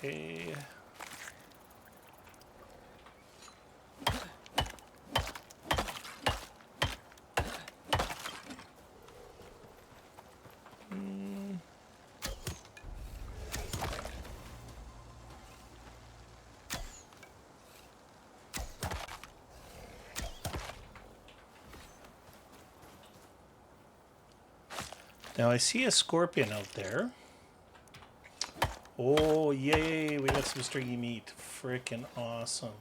Okay. Now I see a scorpion out there. Oh, yay, we got some stringy meat. Frickin' awesome.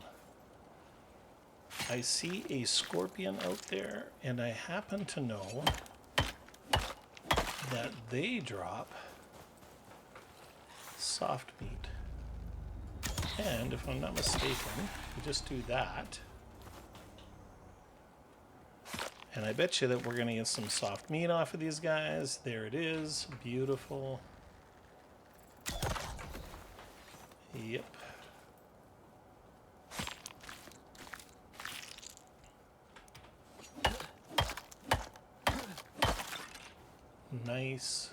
I see a scorpion out there, and I happen to know that they drop soft meat. And if I'm not mistaken, we just do that. And I bet you that we're going to get some soft meat off of these guys. There it is. Beautiful. Yep. Nice.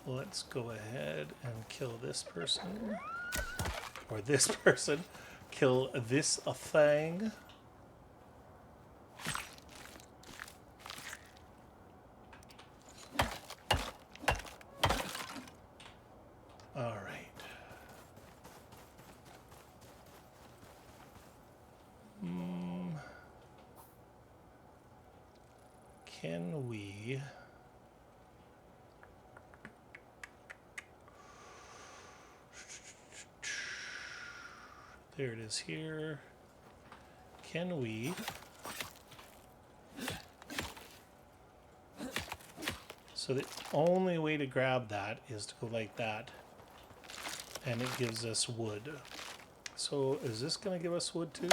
Let's go ahead and kill this person. Or this person. Kill this thing. All right. Can we... There it is here. Can we... So the only way to grab that is to go like that. And it gives us wood. So is this going to give us wood too?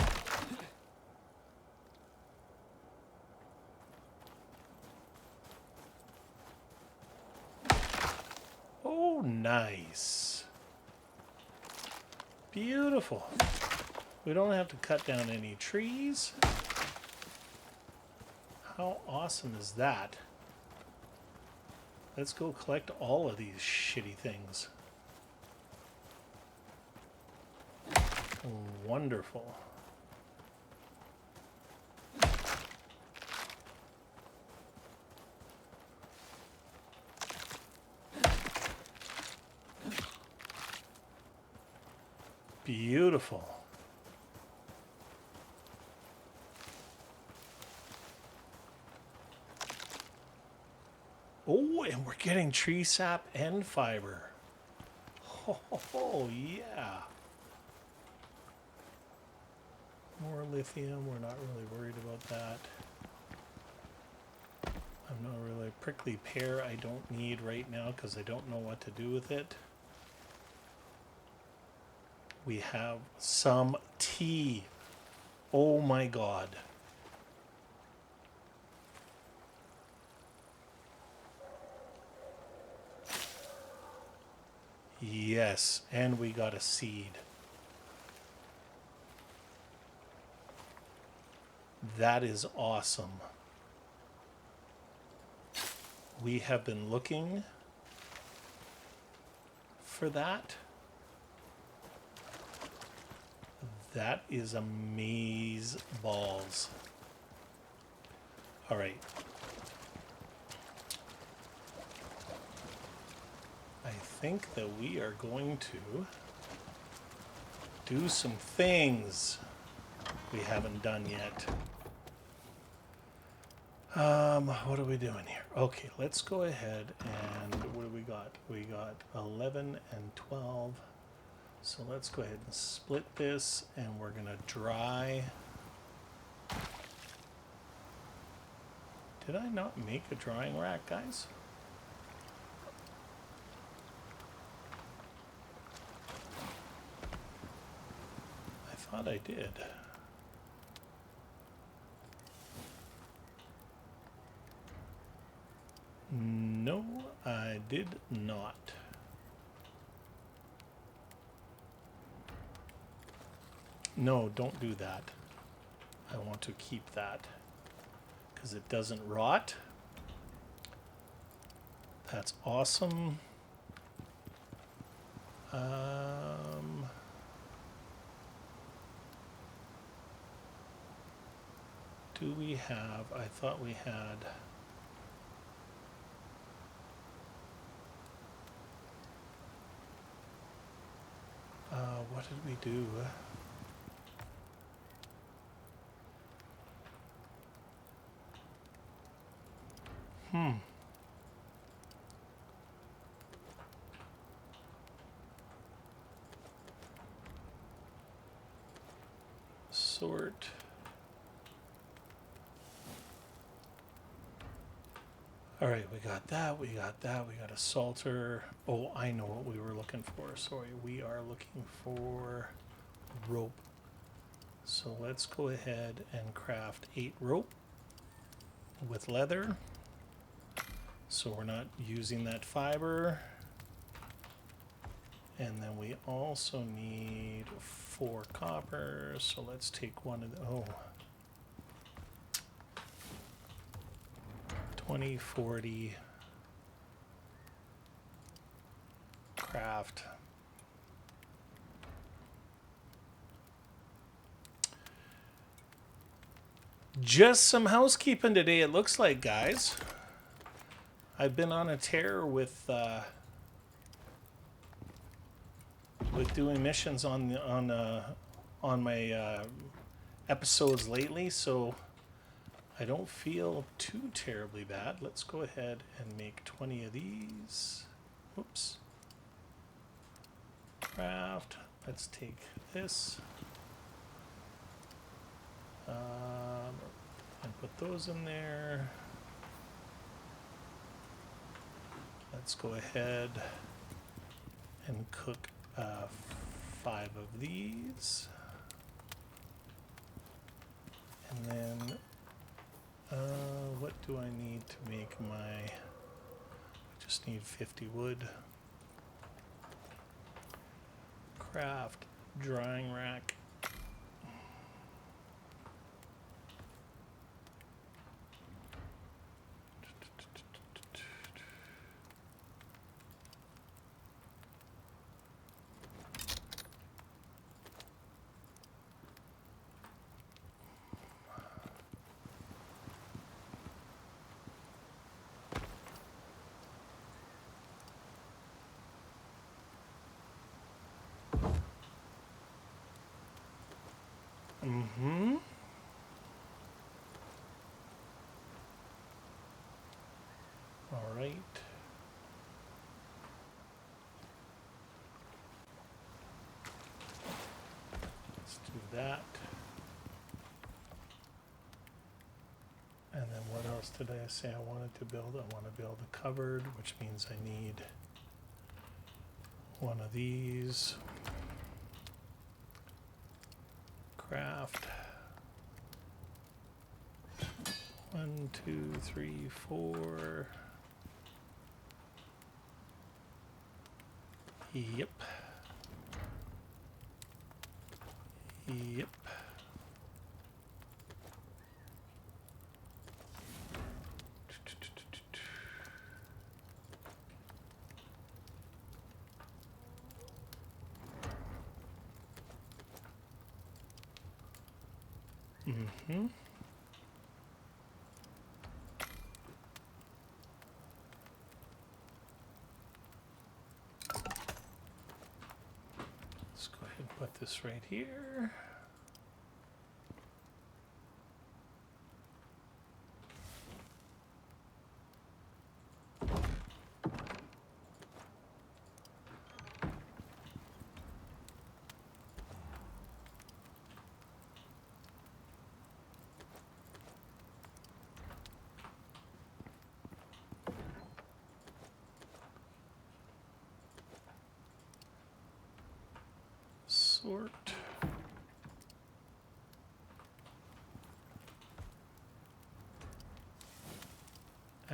Oh, nice. Beautiful. We don't have to cut down any trees. How awesome is that? Let's go collect all of these shitty things. Wonderful. Beautiful. Oh, and we're getting tree sap and fiber. Oh, yeah. More lithium. We're not really worried about that. I'm not really prickly pear. I don't need right now because I don't know what to do with it. We have some tea. Oh my God. Yes, and we got a seed. That is awesome. We have been looking for that. That is amaze balls. All right. I think that we are going to do some things we haven't done yet. What are we doing here? Okay, let's go ahead and what do we got? We got 11 and 12. So let's go ahead and split this, and we're gonna dry. Did I not make a drying rack, guys? I thought I did. No, I did not. No, don't do that. I want to keep that because it doesn't rot. That's awesome. Do we have, I thought we had, what did we do? Sort. All right, we got that, we got that, we got a salter. Oh, I know what we were looking for. Sorry, we are looking for rope. So let's go ahead and craft 8 rope with leather. So we're not using that fiber. And then we also need 4 copper. So let's take one of the, 20, 40, craft. Just some housekeeping today, it looks like, guys. I've been on a tear with doing missions on my episodes lately, so I don't feel too terribly bad. Let's go ahead and make 20 of these. Whoops. Craft. Let's take this. And put those in there. Let's go ahead and cook 5 of these. And then what do I need to make my, I just need 50 wood. Craft drying rack. All right. Let's do that. And then what else did I say I wanted to build? I want to build a cupboard, which means I need one of these. Craft. 1, 2, 3, 4. Yep. Yep. Mm-hmm. Let's go ahead and put this right here.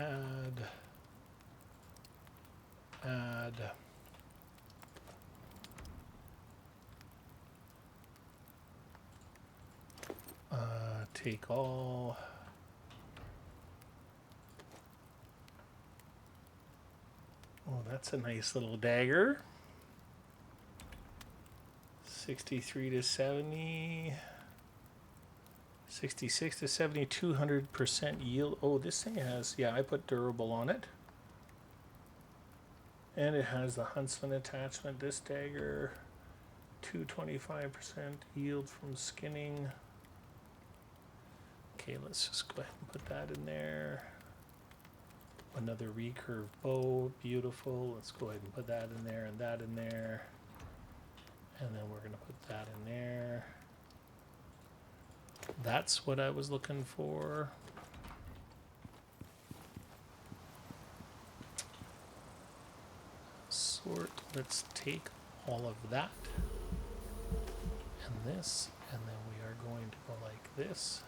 add, take all. Oh, that's a nice little dagger. 63 to 70. 66 to 70, 200% yield. Oh, this thing has, yeah, I put durable on it. And it has the huntsman attachment. This dagger, 225% yield from skinning. Okay, let's just go ahead and put that in there. Another recurve bow, beautiful. Let's go ahead and put that in there and that in there. And then we're going to put that in there. That's what I was looking for. Sort, let's take all of that and this, and then we are going to go like this.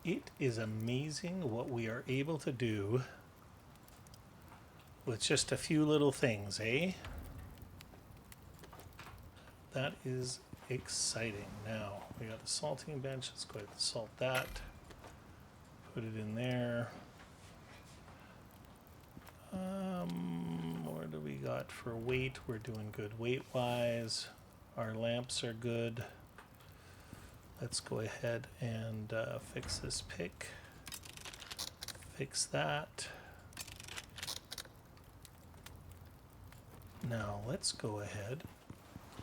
It is amazing what we are able to do with just a few little things, eh? That is exciting. Now, we got the salting bench. Let's go ahead and salt that. Put it in there. What do we got for weight? We're doing good weight-wise. Our lamps are good. Let's go ahead and fix this pick. Fix that. Now let's go ahead.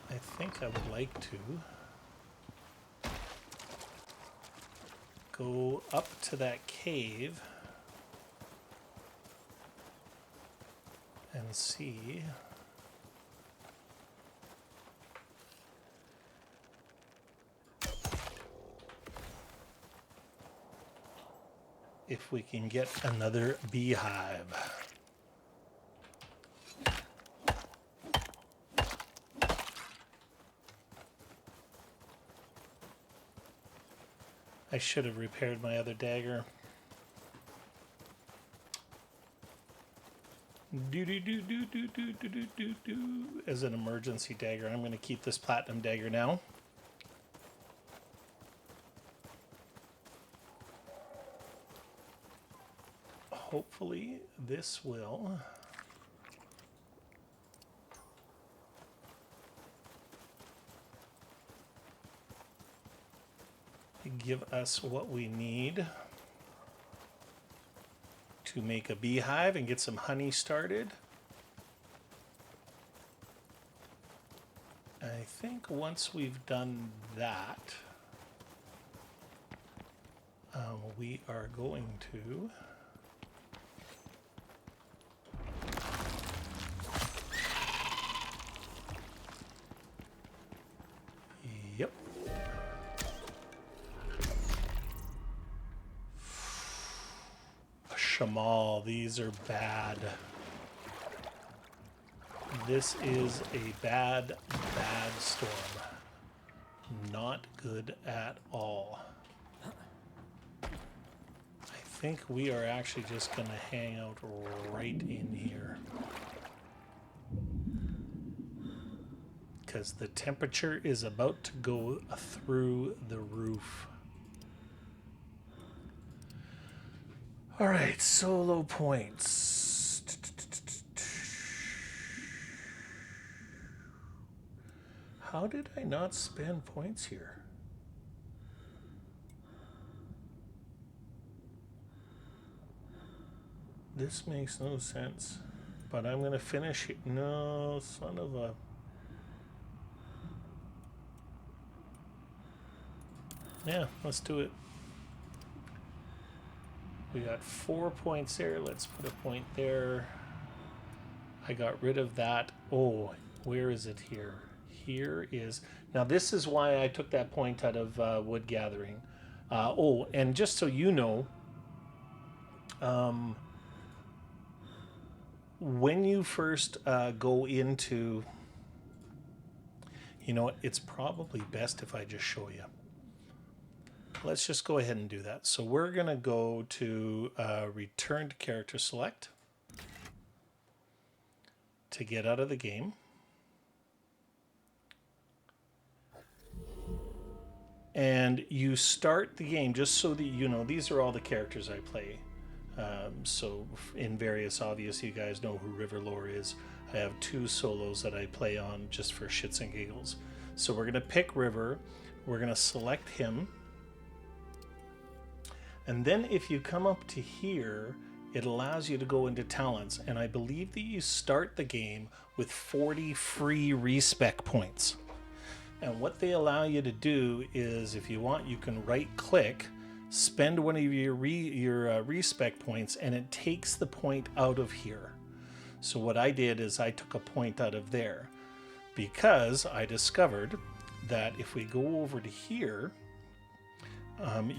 I think I would like to go up to that cave and see if we can get another beehive. I should have repaired my other dagger. As an emergency dagger. I'm going to keep this platinum dagger now. Hopefully this will give us what we need to make a beehive and get some honey started. I think once we've done that, we are going to Shamal, these are bad. This is a bad storm. Not good at all. I think we are actually just going to hang out right in here. Because the temperature is about to go through the roof. All right, solo points. How did I not spend points here? This makes no sense. But I'm going to finish it. No, son of a... Yeah, let's do it. We got 4 points there. Let's put a point there. I got rid of that. Oh, where is it here? here is... Now, this is why I took that point out of wood gathering. And just so you know, when you first go into... You know what? It's probably best if I just show you. Let's just go ahead and do that. So we're going to go to return to character select to get out of the game. And you start the game just so that you know these are all the characters I play. So in various, obvious, you guys know who Riverlore is. I have 2 solos that I play on just for shits and giggles. So we're going to pick River. We're going to select him. And then if you come up to here, it allows you to go into talents. And I believe that you start the game with 40 free respec points. And what they allow you to do is, if you want, you can right click, spend one of your respec points, and it takes the point out of here. So what I did is I took a point out of there because I discovered that if we go over to here,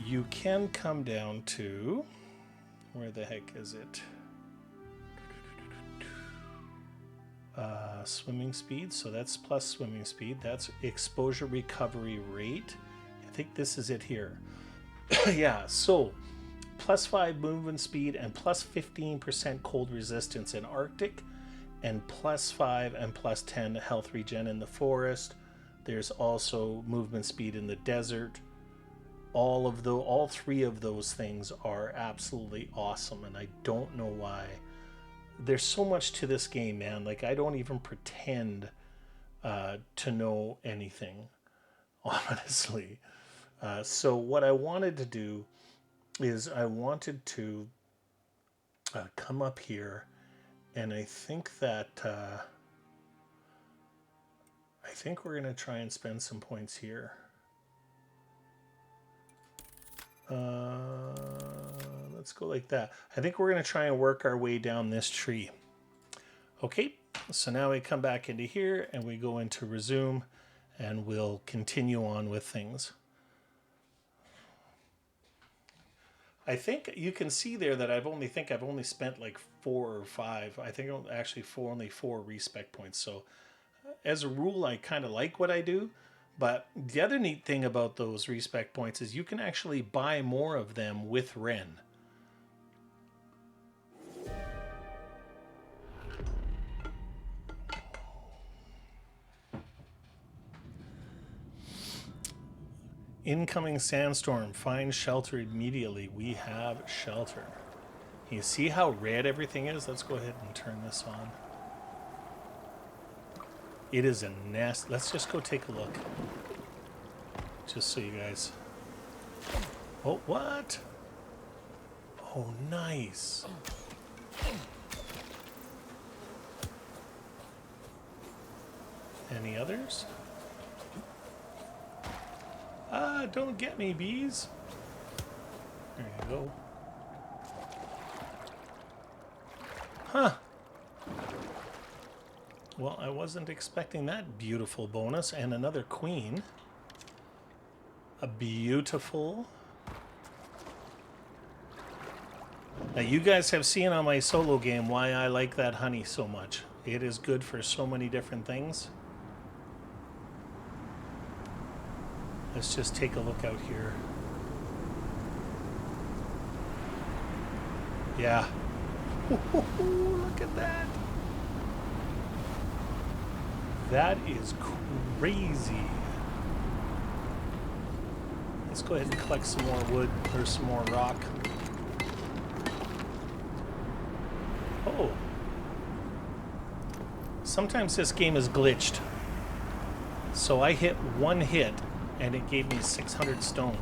you can come down to, where the heck is it? Swimming speed, so that's plus swimming speed. That's exposure recovery rate. I think this is it here. Yeah, so plus 5 movement speed and plus 15% cold resistance in Arctic, and plus 5 and plus 10 health regen in the forest. There's also movement speed in the desert. All 3 of those things are absolutely awesome, and I don't know why. There's so much to this game, man. Like, I don't even pretend to know anything, honestly. So what I wanted to do is I wanted to come up here, and I think that I think we're going to try and spend some points here. Let's go like that. I think we're going to try and work our way down this tree. Okay, so now we come back into here and we go into resume, and we'll continue on with things. I think you can see there that I've only spent like 4 or 5. I think actually only 4 respec points. So as a rule, I kind of like what I do. But the other neat thing about those respec points is you can actually buy more of them with Ren. Incoming sandstorm. Find shelter immediately. We have shelter. You see how red everything is? Let's go ahead and turn this on. It is a nest. Let's just go take a look. Just so you guys... Oh, what? Oh, nice. Any others? Don't get me, bees. There you go. Huh. Well, I wasn't expecting that beautiful bonus. And another queen. A beautiful... Now, you guys have seen on my solo game why I like that honey so much. It is good for so many different things. Let's just take a look out here. Yeah. Look at that. That is crazy. Let's go ahead and collect some more wood or some more rock. Oh. Sometimes this game is glitched. So I hit one hit and it gave me 600 stone.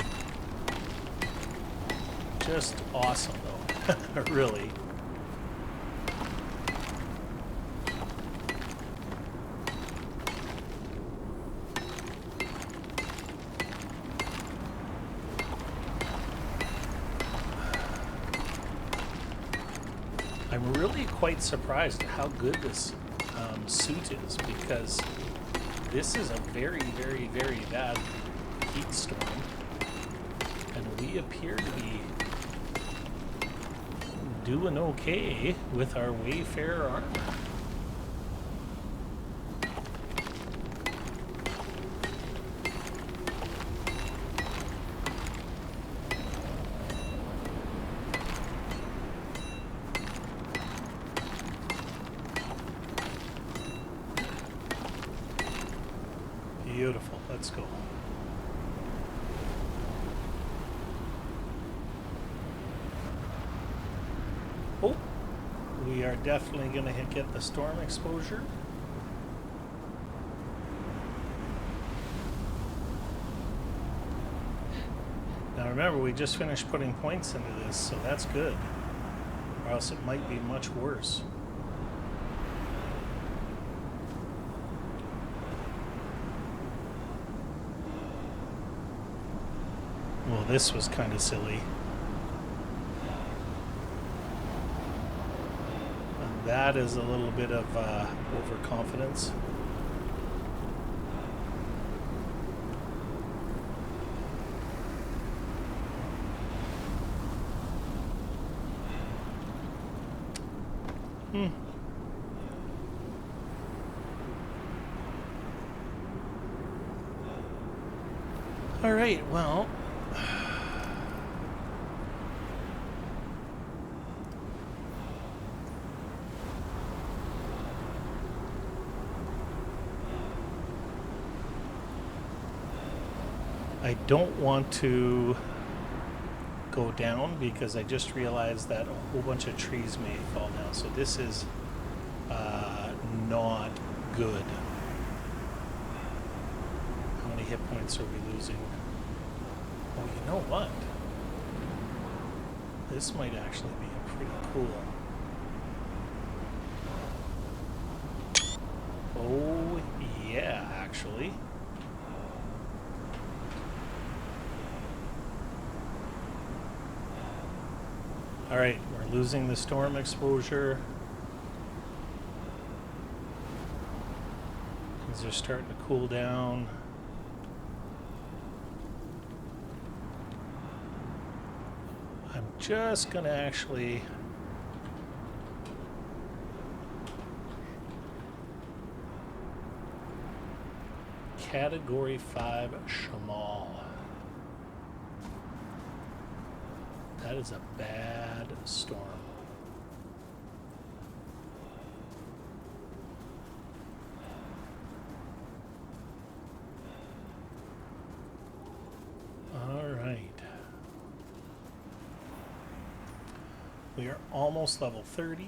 Just awesome though. Really. I'm really quite surprised at how good this suit is, because this is a very, very, very bad heat storm. And we appear to be doing okay with our Wayfarer armor. Beautiful. Let's go. Oh, we are definitely going to get the storm exposure. Now remember, we just finished putting points into this, so that's good. Or else it might be much worse. Well, this was kind of silly. And that is a little bit of overconfidence. All right, well, I don't want to go down because I just realized that a whole bunch of trees may fall down. So this is not good. How many hit points are we losing? Oh, you know what? This might actually be pretty cool. Oh, yeah, actually. All right, we're losing the storm exposure. Things are starting to cool down. I'm just gonna actually Category 5 Shamal. That is a bad storm. All right. We are almost level 30.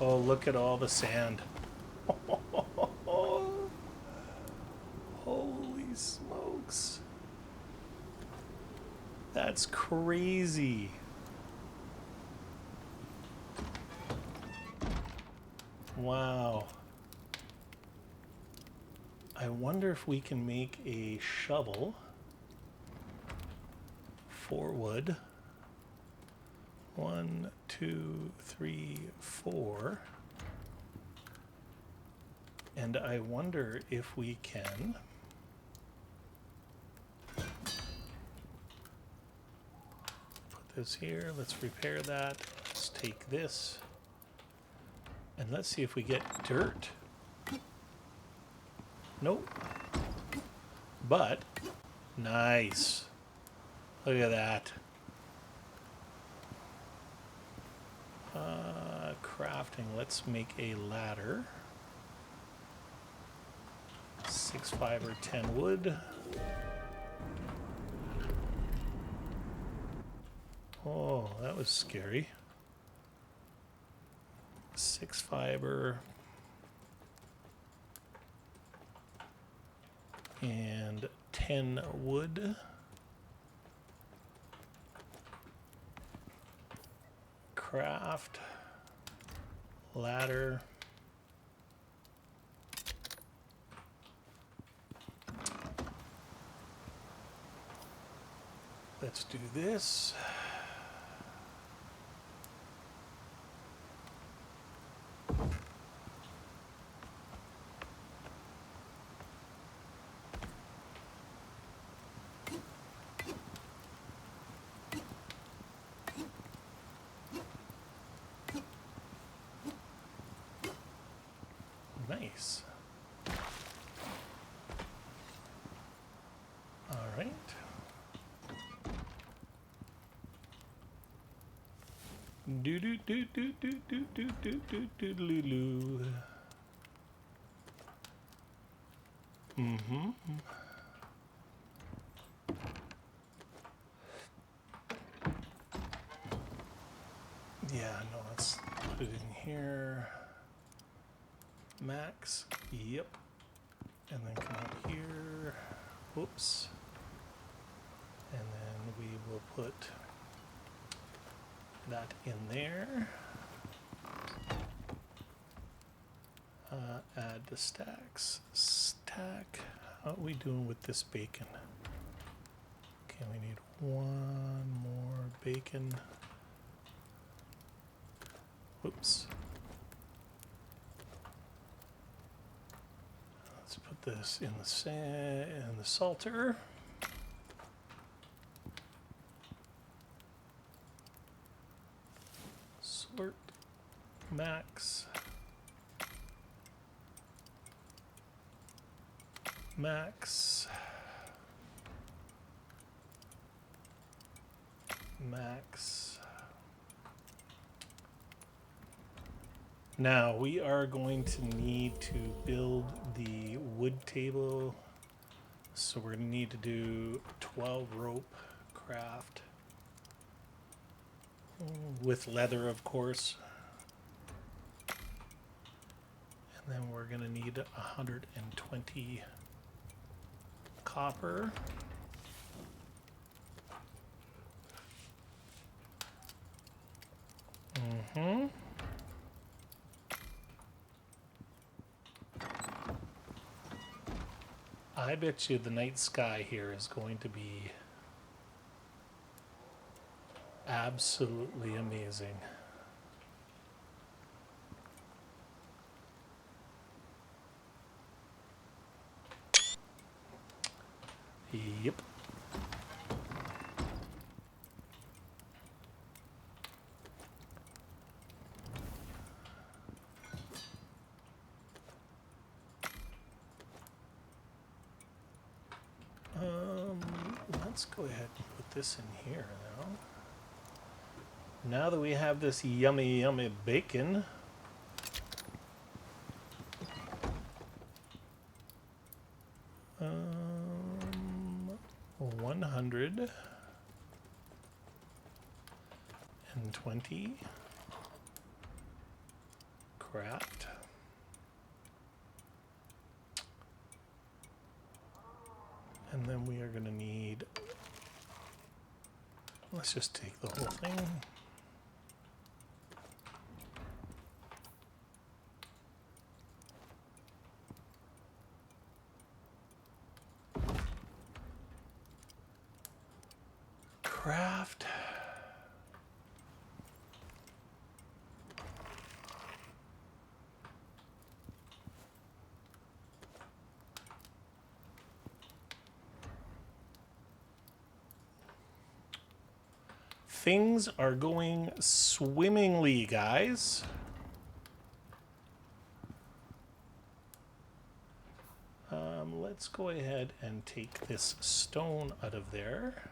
Oh, look at all the sand. Holy smokes. That's crazy. Wow. I wonder if we can make a shovel for wood. 1, 2, 3, 4. And I wonder if we can put this here. Let's repair that. Let's take this. And let's see if we get dirt. Nope. But, nice. Look at that. Crafting. Let's make a ladder. 6 fiber, 10 wood. Oh, that was scary. 6 fiber. And 10 wood. Craft. Ladder. Let's do this. base. All right. Do do do do do do do do do do do do. Mm-hmm. Yeah, no, let's put it in here. Max. Yep. And then come out here. Whoops. And then we will put that in there. Add the stacks. Stack. How are we doing with this bacon? Okay, we need one more bacon. Whoops. Let's put this in the salter. Sort. Max. Max. Max. Now we are going to need to build the wood table. So we're going to need to do 12 rope craft. With leather, of course. And then we're going to need 120 copper. Mm-hmm. I bet you the night sky here is going to be absolutely amazing. Yep. Let's go ahead and put this in here now. Now that we have this yummy, yummy bacon, 120 craft. And then we are going to need, let's just take the whole thing. Craft. Things are going swimmingly, guys. Let's go ahead and take this stone out of there.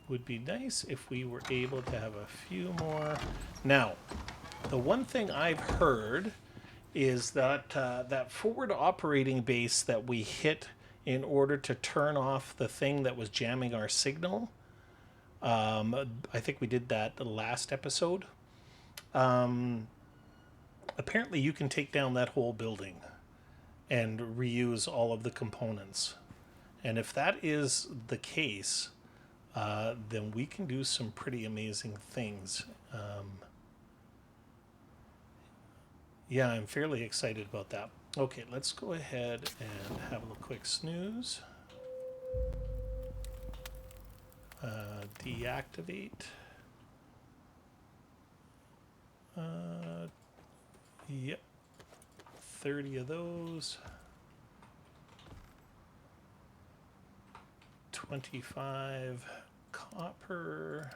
Would be nice if we were able to have a few more. Now, the one thing I've heard is that that forward operating base that we hit in order to turn off the thing that was jamming our signal. I think we did that the last episode. Apparently you can take down that whole building and reuse all of the components. And if that is the case, then we can do some pretty amazing things. Yeah, I'm fairly excited about that. Okay, let's go ahead and have a quick snooze. Deactivate. Yep. 30 of those. 25 copper. Copper.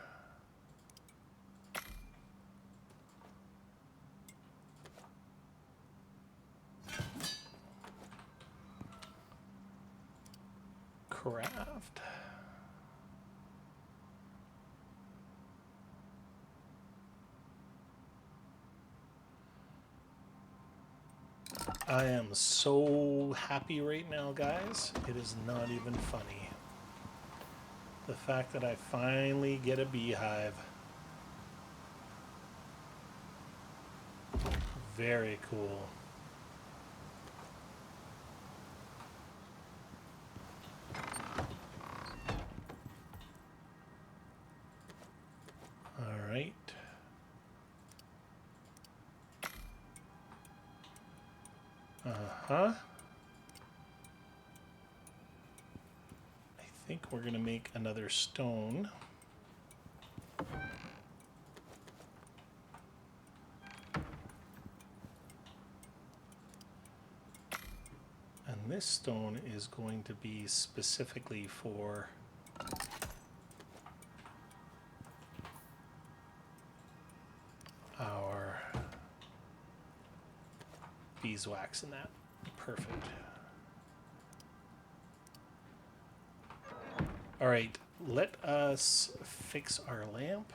Craft. I am so happy right now, guys. It is not even funny. The fact that I finally get a beehive. Very cool. All right. Uh-huh. I think we're going to make another stone. And this stone is going to be specifically for our beeswax and that. Perfect. All right, let us fix our lamp.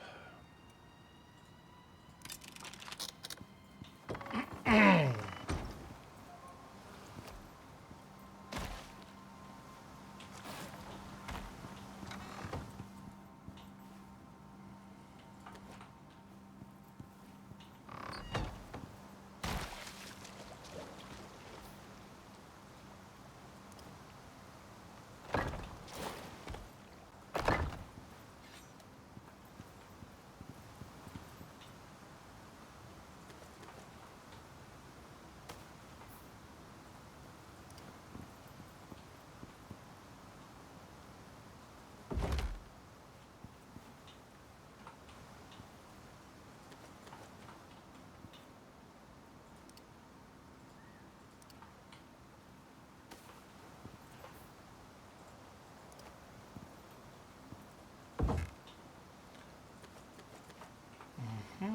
All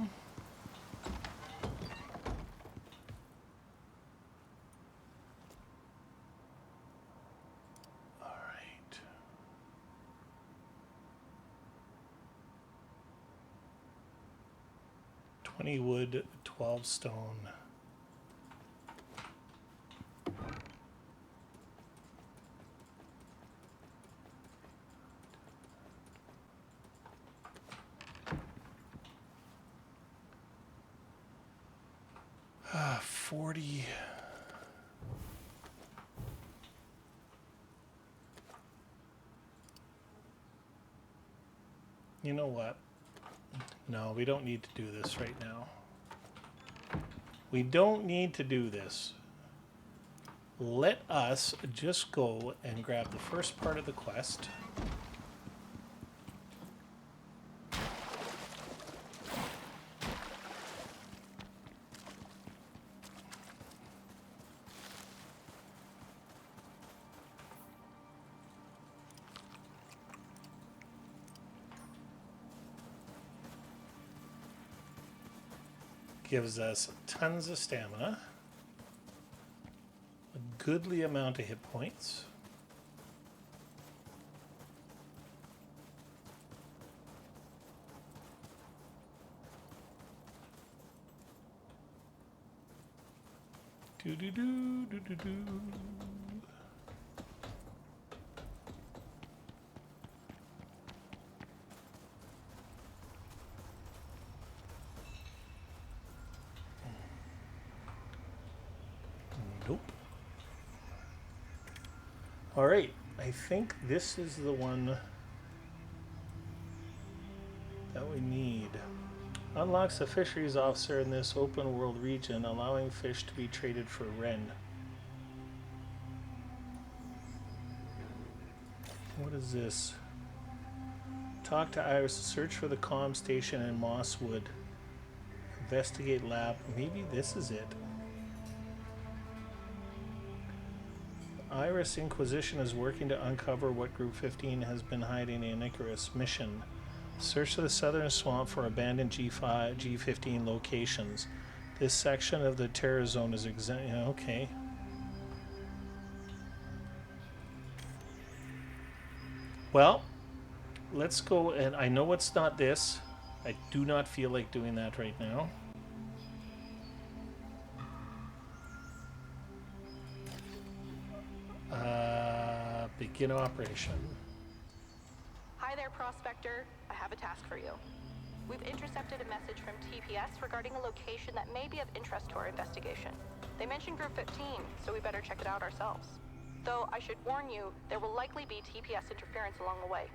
right. 20 wood, 12 stone. Ah, 40. You know what? No, we don't need to do this right now. We don't need to do this. Let us just go and grab the first part of the quest. Gives us tons of stamina, a goodly amount of hit points. Do do do do do do. Nope. All right, I think this is the one that we need. Unlocks a fisheries officer in this open world region, allowing fish to be traded for Ren. What is this? Talk to Iris, search for the comm station in Mosswood. Investigate lab. Maybe this is it. Iris Inquisition is working to uncover what Group 15 has been hiding in Icarus. Mission: search the southern swamp for abandoned G15 locations. This section of the terror zone is okay. Well, let's go, and I know it's not this. I do not feel like doing that right now. Begin operation. Hi there, Prospector. I have a task for you. We've intercepted a message from TPS regarding a location that may be of interest to our investigation. They mentioned Group 15, so we better check it out ourselves. Though I should warn you, there will likely be TPS interference along the way.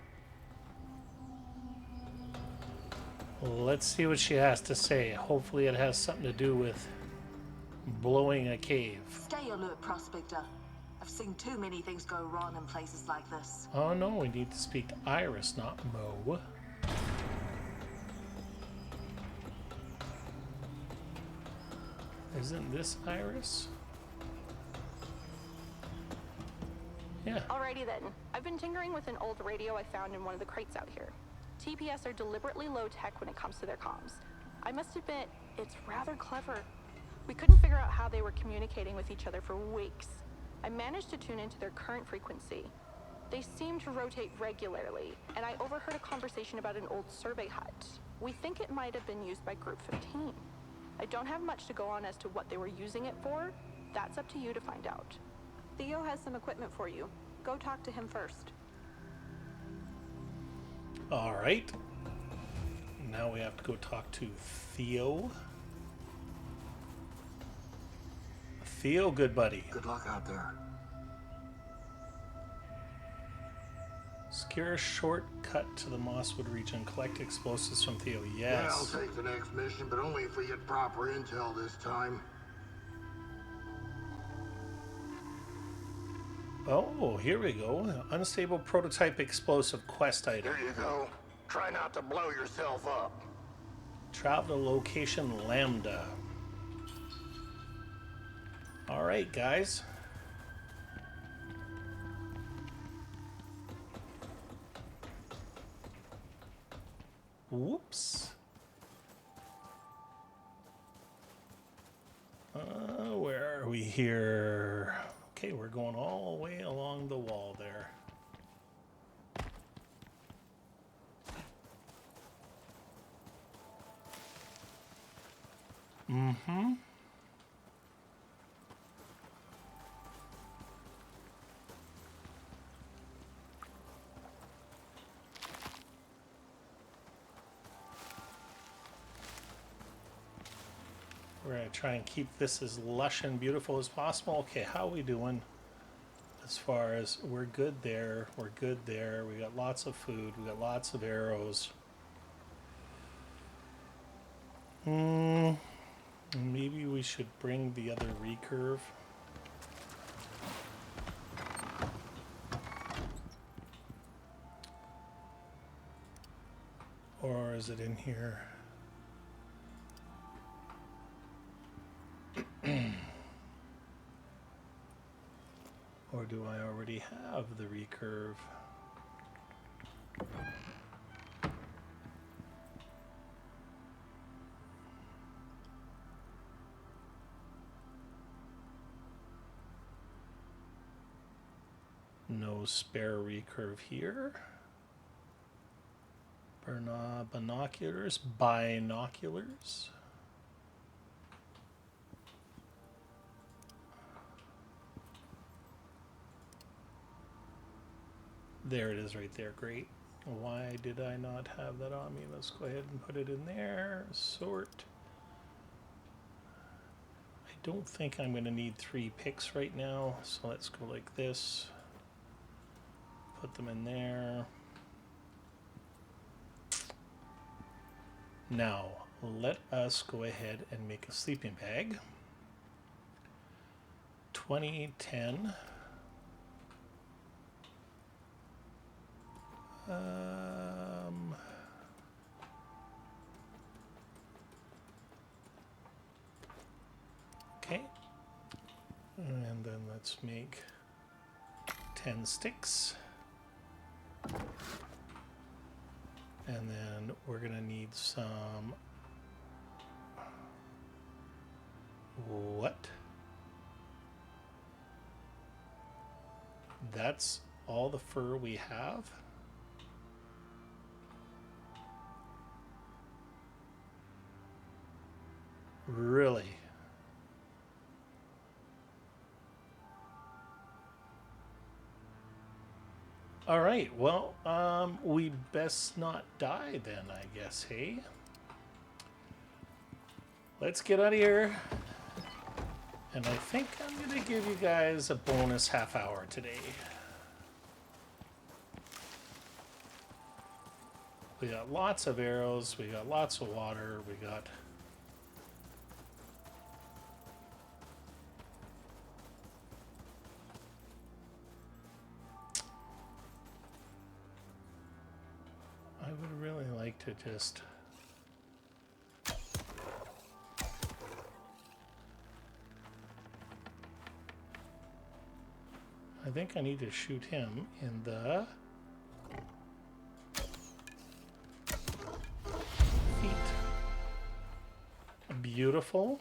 Let's see what she has to say. Hopefully it has something to do with blowing a cave. Stay alert, Prospector. I've seen too many things go wrong in places like this. Oh no, we need to speak to Iris, not Mo. Isn't this Iris? Yeah. Alrighty then. I've been tinkering with an old radio I found in one of the crates out here. TPS are deliberately low-tech when it comes to their comms. I must admit, it's rather clever. We couldn't figure out how they were communicating with each other for weeks. I managed to tune into their current frequency. They seem to rotate regularly, and I overheard a conversation about an old survey hut. We think it might have been used by Group 15. I don't have much to go on as to what they were using it for. That's up to you to find out. Theo has some equipment for you. Go talk to him first. All right. Now we have to go talk to Theo. Theo, good buddy. Good luck out there. Secure a shortcut to the Mosswood region. Collect explosives from Theo. Yes. Yeah, I'll take the next mission, but only if we get proper intel this time. Oh, here we go. Unstable prototype explosive quest item. There you go. Try not to blow yourself up. Travel to location Lambda. All right, guys. Whoops. Where are we here? Okay, we're going all the way along the wall there. Mm-hmm. We're going to try and keep this as lush and beautiful as possible. Okay, how are we doing? As far as we're good there, we're good there. We got lots of food, we got lots of arrows. Maybe we should bring the other recurve. Or is it in here? Or do I already have the recurve? No spare recurve here. Binoculars. There it is right there. Great. Why did I not have that on me? Let's go ahead and put it in there. Sort. I don't think I'm going to need 3 picks right now. So let's go like this. Put them in there. Now, let us go ahead and make a sleeping bag. 2010. Okay. And then let's make 10 sticks. And then we're gonna need some... What? That's all the fur we have? Really? All right, well, we best not die then, I guess, hey? Let's get out of here. And I think I'm gonna give you guys a bonus half hour today. We got lots of arrows, we got lots of water, we got... I would really like to just... I think I need to shoot him in the feet. Beautiful.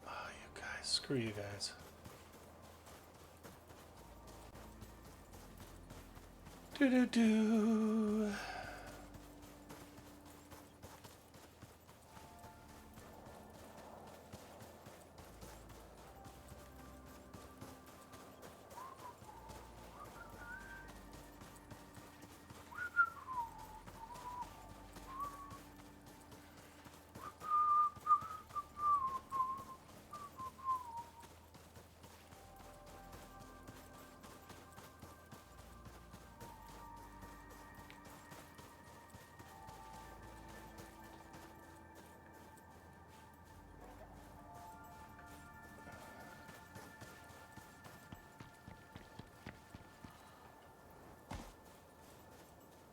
Oh, you guys, screw you guys. Do-do-do.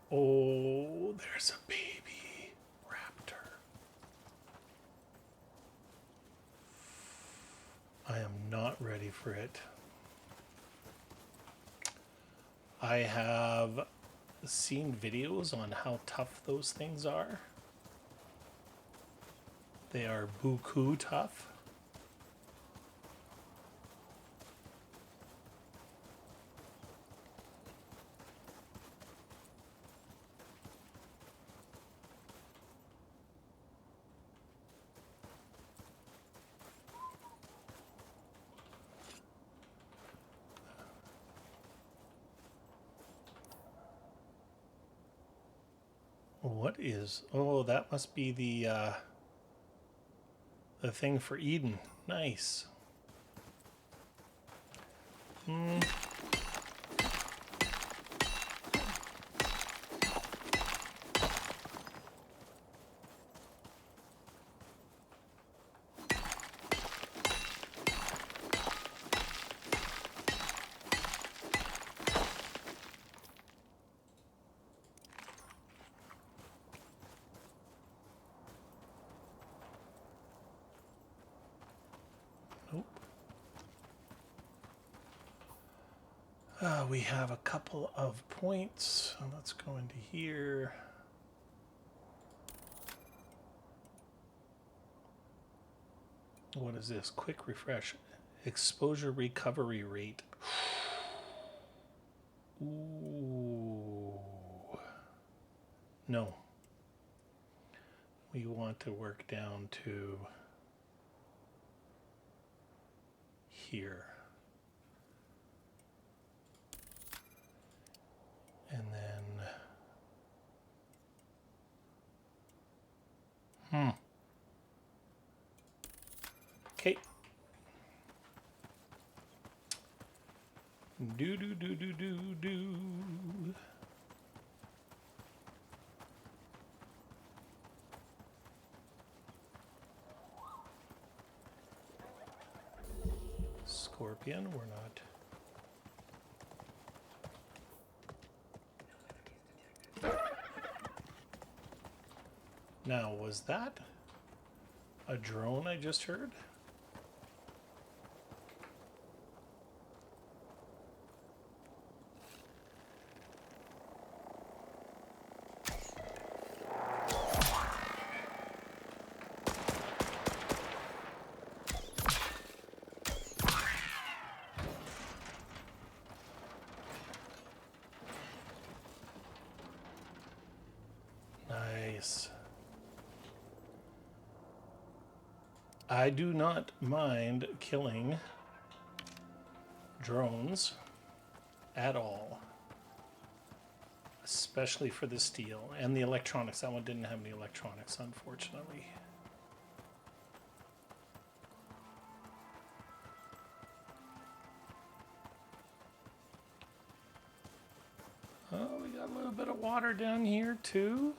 Oh, there's a baby raptor. I am not ready for it. I have seen videos on how tough those things are. They are buku tough. What is... Oh, that must be the thing for Eden. Nice. Nope. We have a couple of points. So let's go into here. What is this? Quick refresh. Exposure recovery rate. Ooh. No. We want to work down to here. And then... Okay. Do. Scorpion, we're not. Now, was that a drone I just heard? Nice. I do not mind killing drones at all, especially for the steel and the electronics. That one didn't have any electronics, unfortunately. Oh, we got a little bit of water down here too.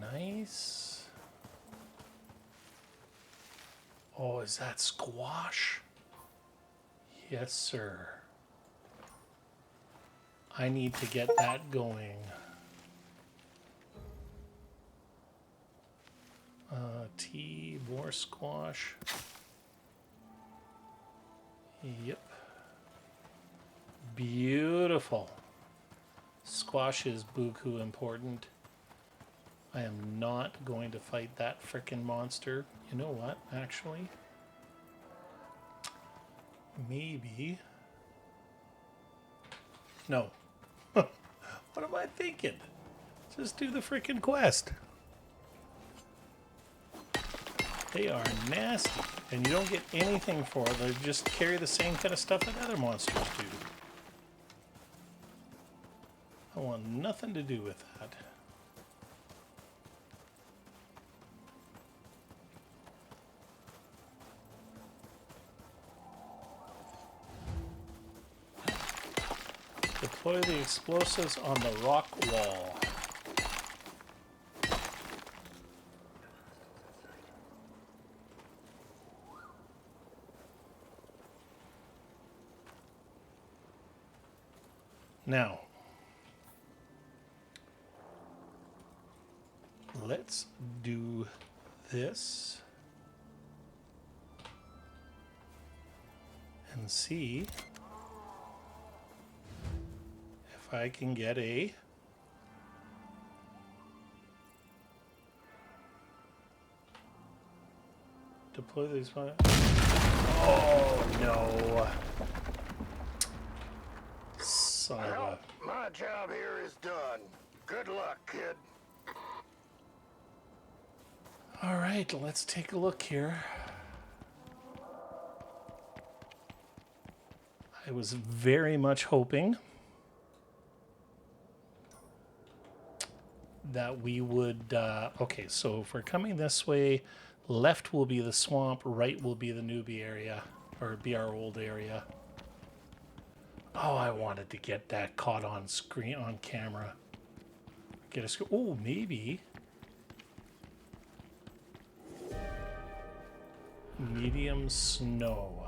Nice. Oh, is that squash? Yes, sir. I need to get that going. Tea, more squash. Yep. Beautiful. Squash is buku important. I am not going to fight that frickin' monster. You know what, actually? Maybe. No. What am I thinking? Just do the frickin' quest. They are nasty, and you don't get anything for it. They just carry the same kind of stuff that other monsters do. I want nothing to do with that. Deploy the explosives on the rock wall. Now, let's do this and see if I can get a deploy these. Oh no! Son of a... My job here is done. Good luck, kid. All right, let's take a look here. I was very much hoping that we would... okay, so if we're coming this way, left will be the swamp, right will be the newbie area, or be our old area. Oh, I wanted to get that caught on screen, on camera. Get a screen. Oh, maybe. Medium snow.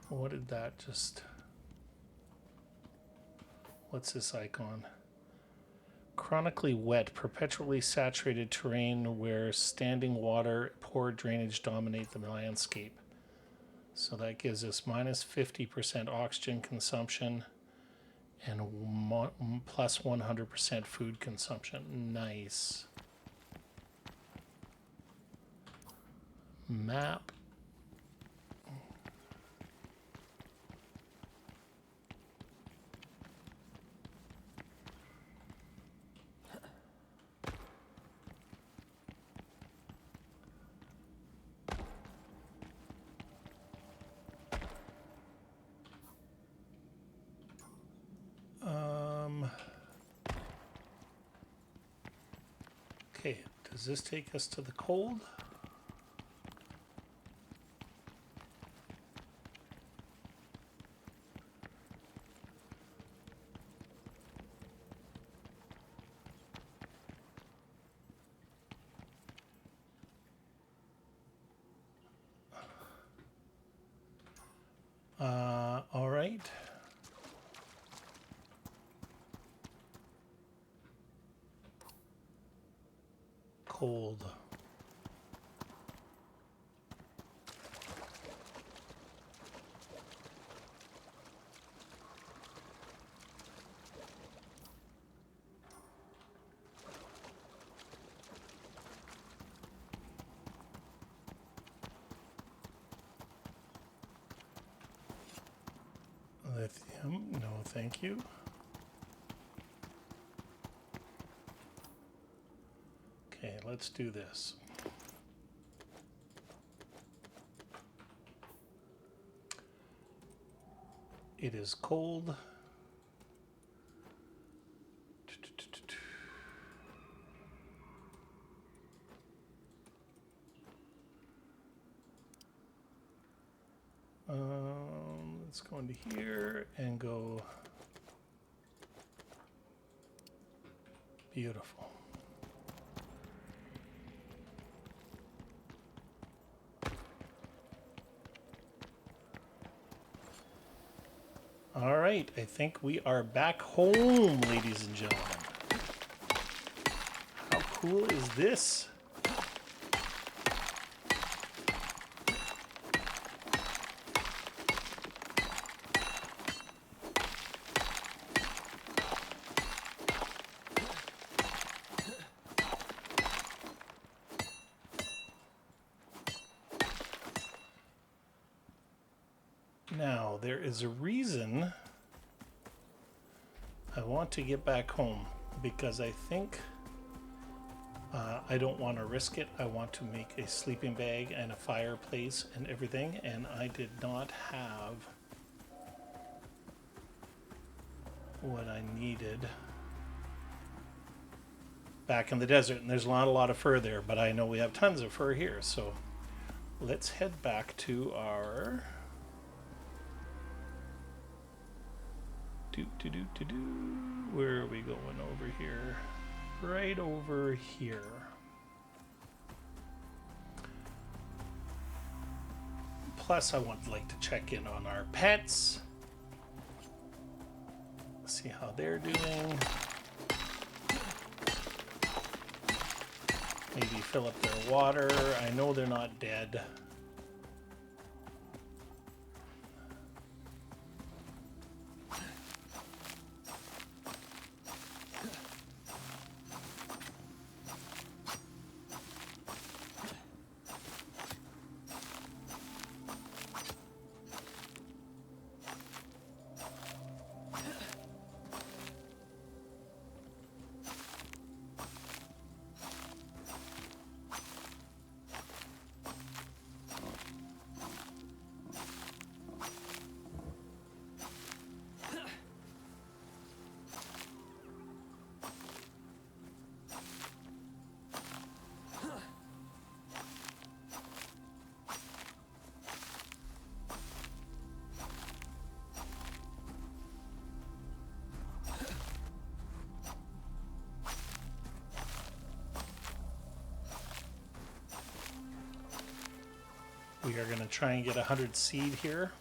What did that just... What's this icon? Chronically wet, perpetually saturated terrain where standing water, poor drainage dominate the landscape. So that gives us minus 50% oxygen consumption and plus 100% food consumption. Nice. Map. Okay, does this take us to the cold? cold. Lithium, no thank you. Okay, let's do this. It is cold. Let's go into here and go. Beautiful. All right, I think we are back home, ladies and gentlemen. How cool is this? Now, there is a reason I want to get back home, because I think I don't want to risk it. I want to make a sleeping bag and a fireplace and everything, and I did not have what I needed back in the desert. And there's not a lot of fur there, but I know we have tons of fur here. So let's head back to our where are we going over here? Right over here. Plus, I would like to check in on our pets. See how they're doing. Maybe fill up their water. I know they're not dead. We are going to try and get 100 seed here.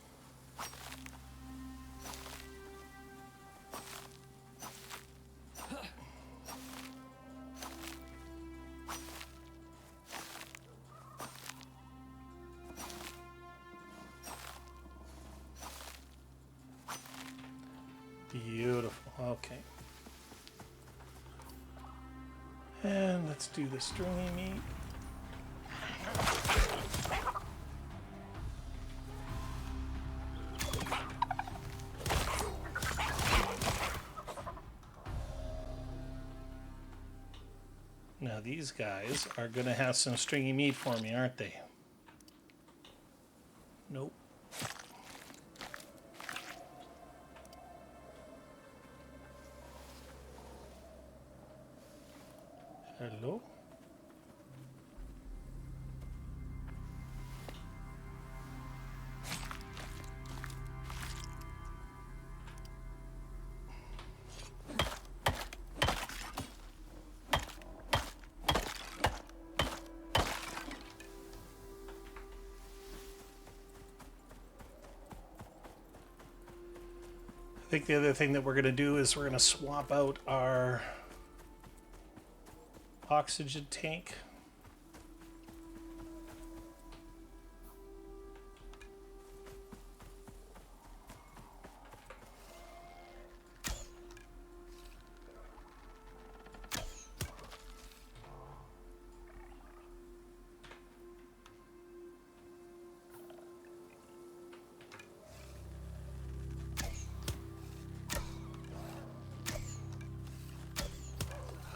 Beautiful. Okay. And let's do the stringy meat. Now these guys are going to have some stringy meat for me, aren't they? Nope. Hello? I think the other thing that we're going to do is we're going to swap out our oxygen tank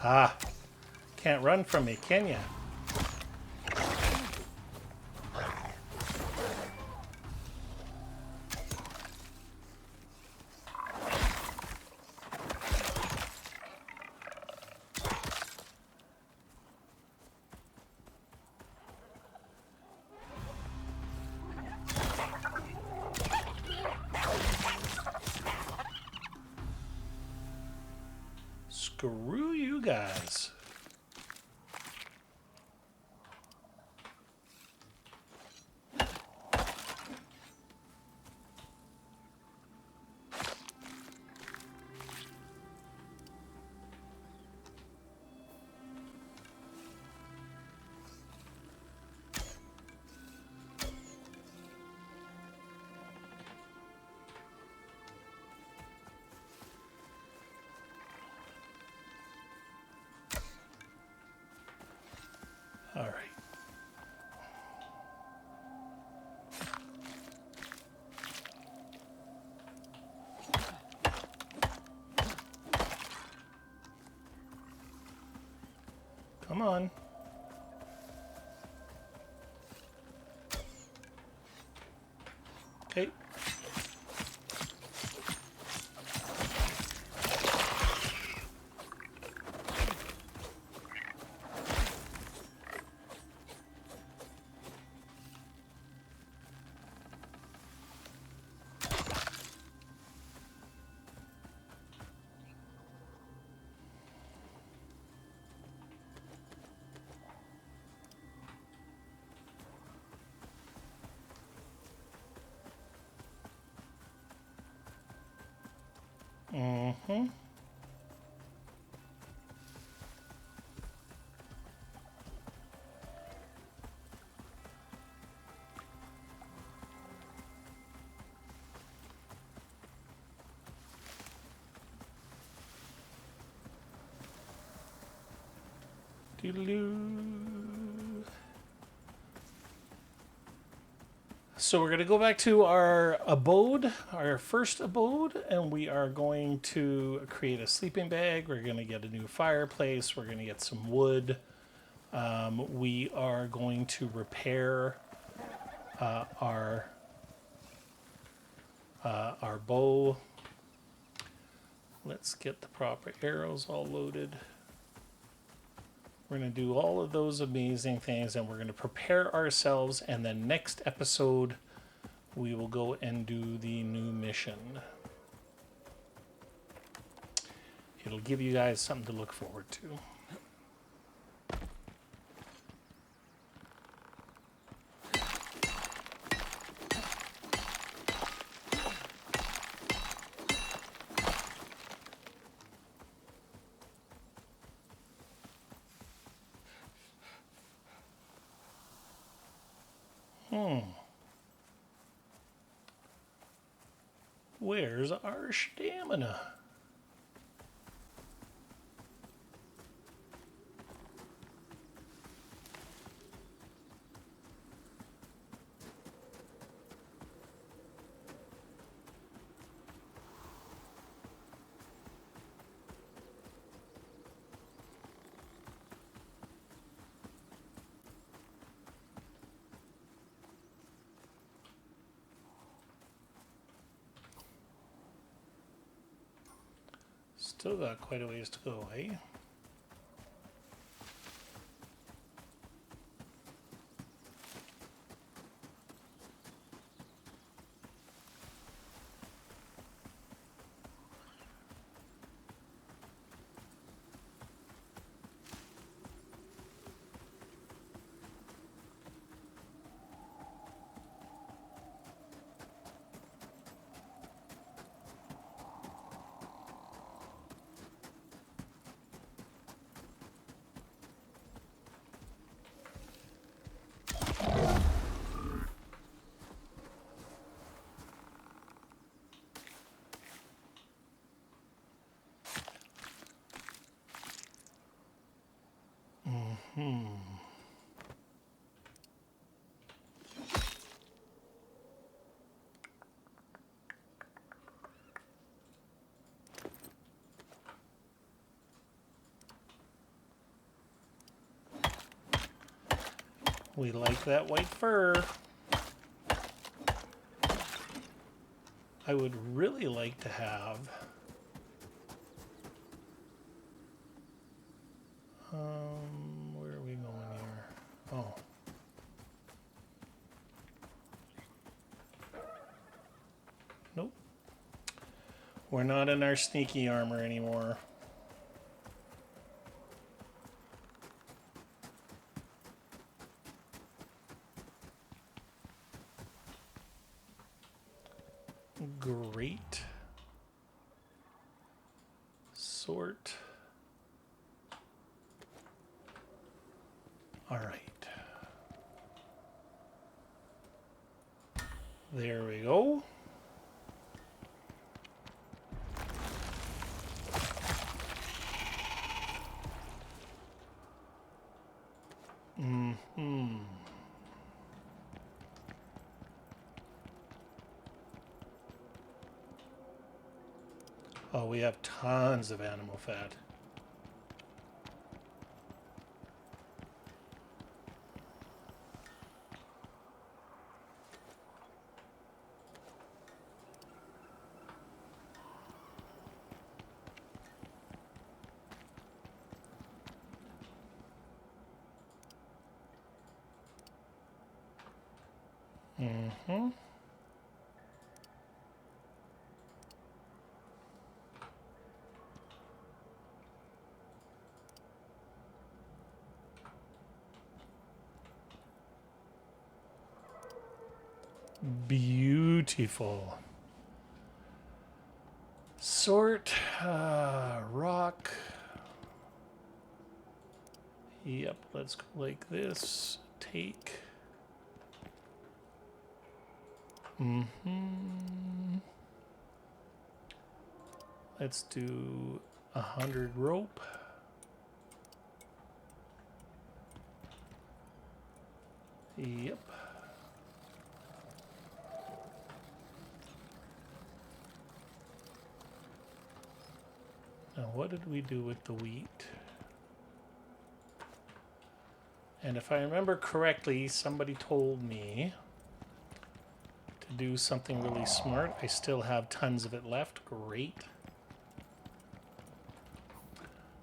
Ah, can't run from me, can ya? Screw you guys. All right. Come on. Okay. Mm-hmm. Doodaloo. So we're going to go back to our abode, our first abode, and we are going to create a sleeping bag. We're going to get a new fireplace. We're going to get some wood. We are going to repair our bow. Let's get the proper arrows all loaded. We're going to do all of those amazing things, and we're going to prepare ourselves, and then next episode we will go and do the new mission. It'll give you guys something to look forward to. Where's our stamina? Still got quite a ways to go, eh? We like that white fur. I would really like to have where are we going here? Oh. Nope. We're not in our sneaky armor anymore. Great. Sort. All right. There we go. Oh, we have tons of animal fat. Mm-hmm. Beautiful. Sort, rock. Yep, let's go like this. Take. Let's do 100 rope. Yep. Now, what did we do with the wheat? And if I remember correctly, somebody told me to do something really smart. I still have tons of it left. Great.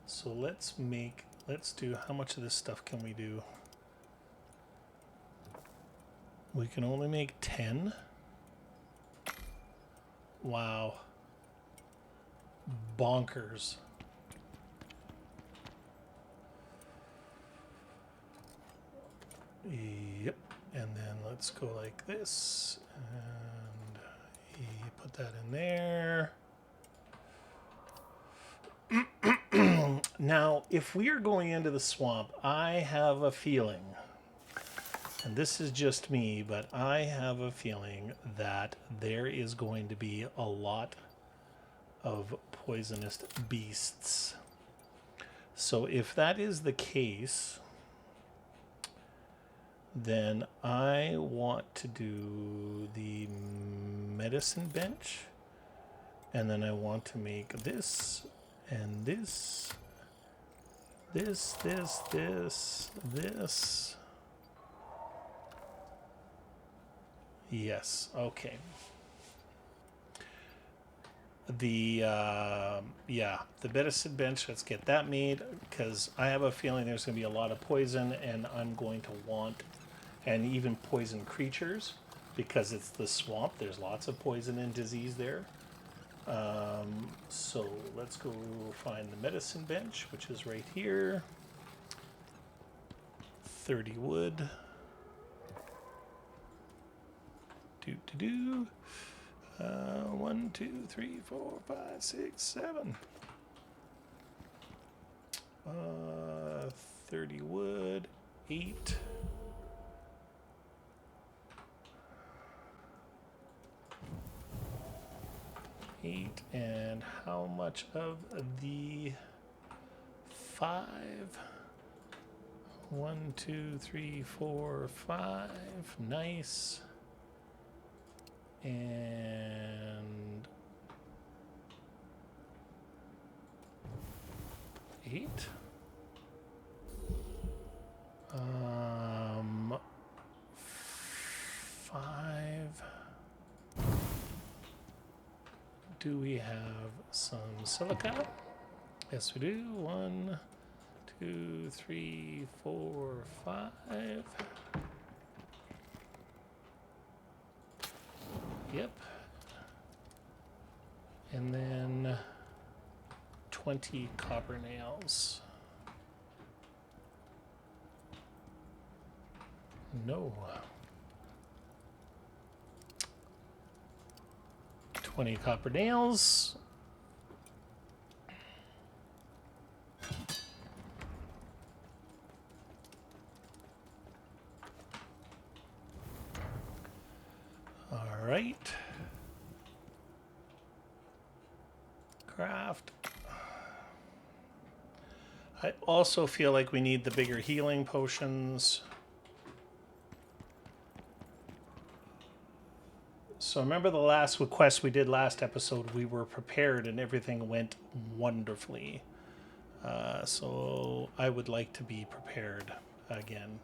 So let's do, how much of this stuff can we do? We can only make 10. Wow. Bonkers. Yep. And then let's go like this. And put that in there. Now, if we are going into the swamp, I have a feeling, and this is just me, but I have a feeling that there is going to be a lot of poisonous beasts. So if that is the case, then I want to do the medicine bench, and then I want to make this and this. This. Yes, okay. The medicine bench, let's get that made, because I have a feeling there's going to be a lot of poison, and I'm going to want, and even poison creatures, because it's the swamp. There's lots of poison and disease there. So let's go find the medicine bench, which is right here. 30 wood. 1, 2, 3, 4, 5, 6, 7. 30 wood. 8. And how much of the 5? 1, 2, 3, 4, 5. Nice. And 8. Do we have some silica? Yes, we do. 1, 2, 3, 4, 5. Yep. And then 20 copper nails. No. 20 copper nails. All right. Craft. I also feel like we need the bigger healing potions. So remember the last quest we did last episode, we were prepared and everything went wonderfully. So I would like to be prepared again.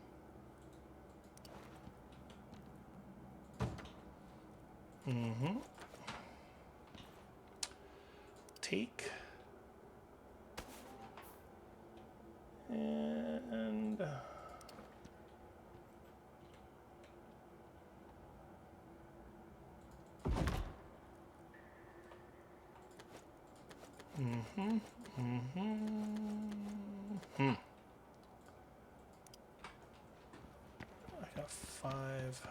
Take. And... I got 5.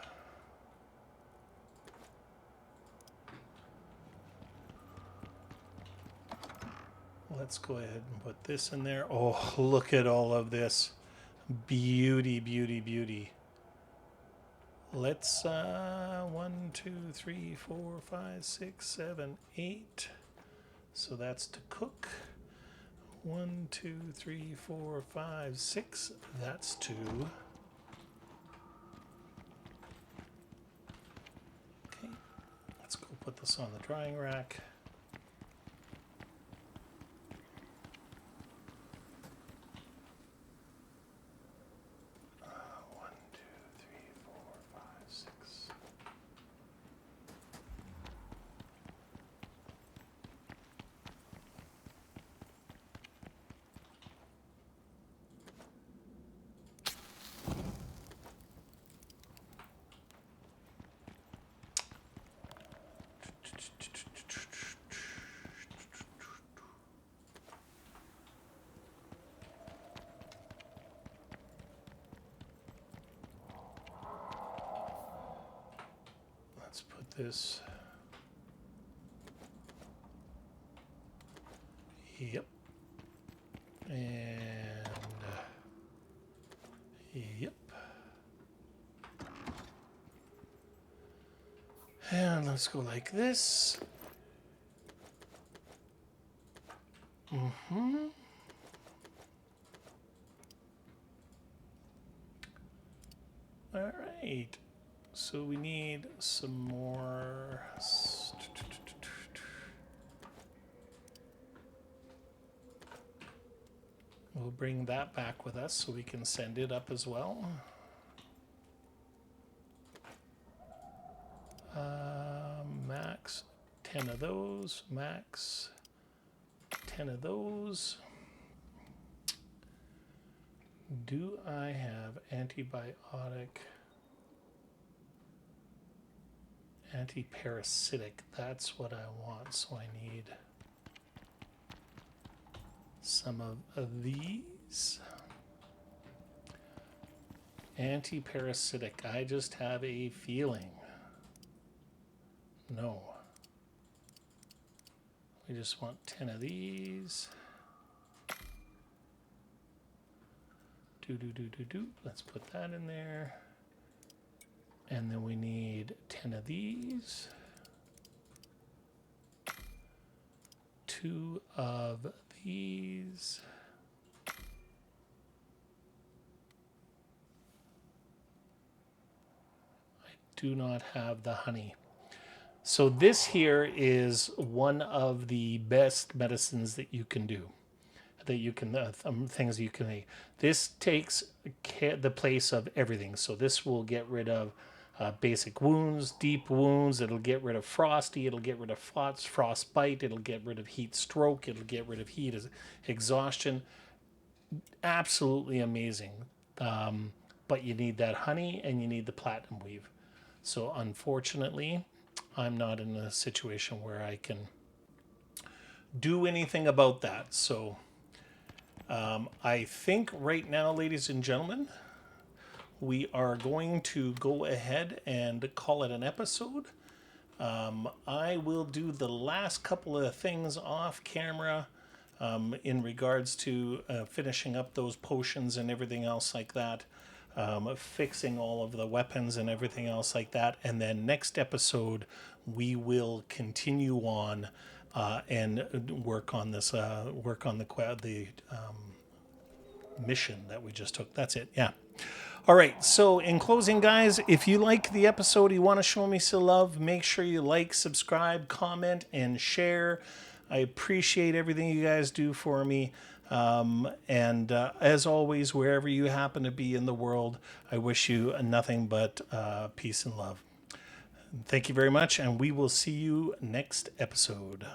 Let's go ahead and put this in there. Oh, look at all of this. Beauty, beauty, beauty. Let's 1, 2, 3, 4, 5, 6, 7, 8. So that's to cook. 1, 2, 3, 4, 5, 6. That's 2. Okay, let's go put this on the drying rack. Let's put this. Yep. And yep. And let's go like this. All right. So we need some more. We'll bring that back with us so we can send it up as well. Max 10 of those. Max 10 of those. Do I have antibiotic? Anti-parasitic. That's what I want. So I need some of these. Anti-parasitic. I just have a feeling. No. We just want 10 of these. Let's put that in there. And then we need 10 of these. 2 of these. I do not have the honey. So this here is one of the best medicines that you can do. That you can, things you can make. This takes the place of everything. So this will get rid of basic wounds, deep wounds. It'll get rid of frosty. It'll get rid of frostbite. It'll get rid of heat stroke. It'll get rid of heat exhaustion. Absolutely amazing. But you need that honey and you need the platinum weave. So unfortunately, I'm not in a situation where I can do anything about that. So I think right now, ladies and gentlemen, we are going to go ahead and call it an episode. I will do the last couple of things off camera in regards to finishing up those potions and everything else like that, fixing all of the weapons and everything else like that. And then next episode, we will continue on and work on this, work on the mission that we just took. That's it. Yeah. All right. So in closing, guys, if you like the episode, you want to show me some love, make sure you like, subscribe, comment, and share. I appreciate everything you guys do for me. And as always, wherever you happen to be in the world, I wish you nothing but peace and love. Thank you very much, and we will see you next episode.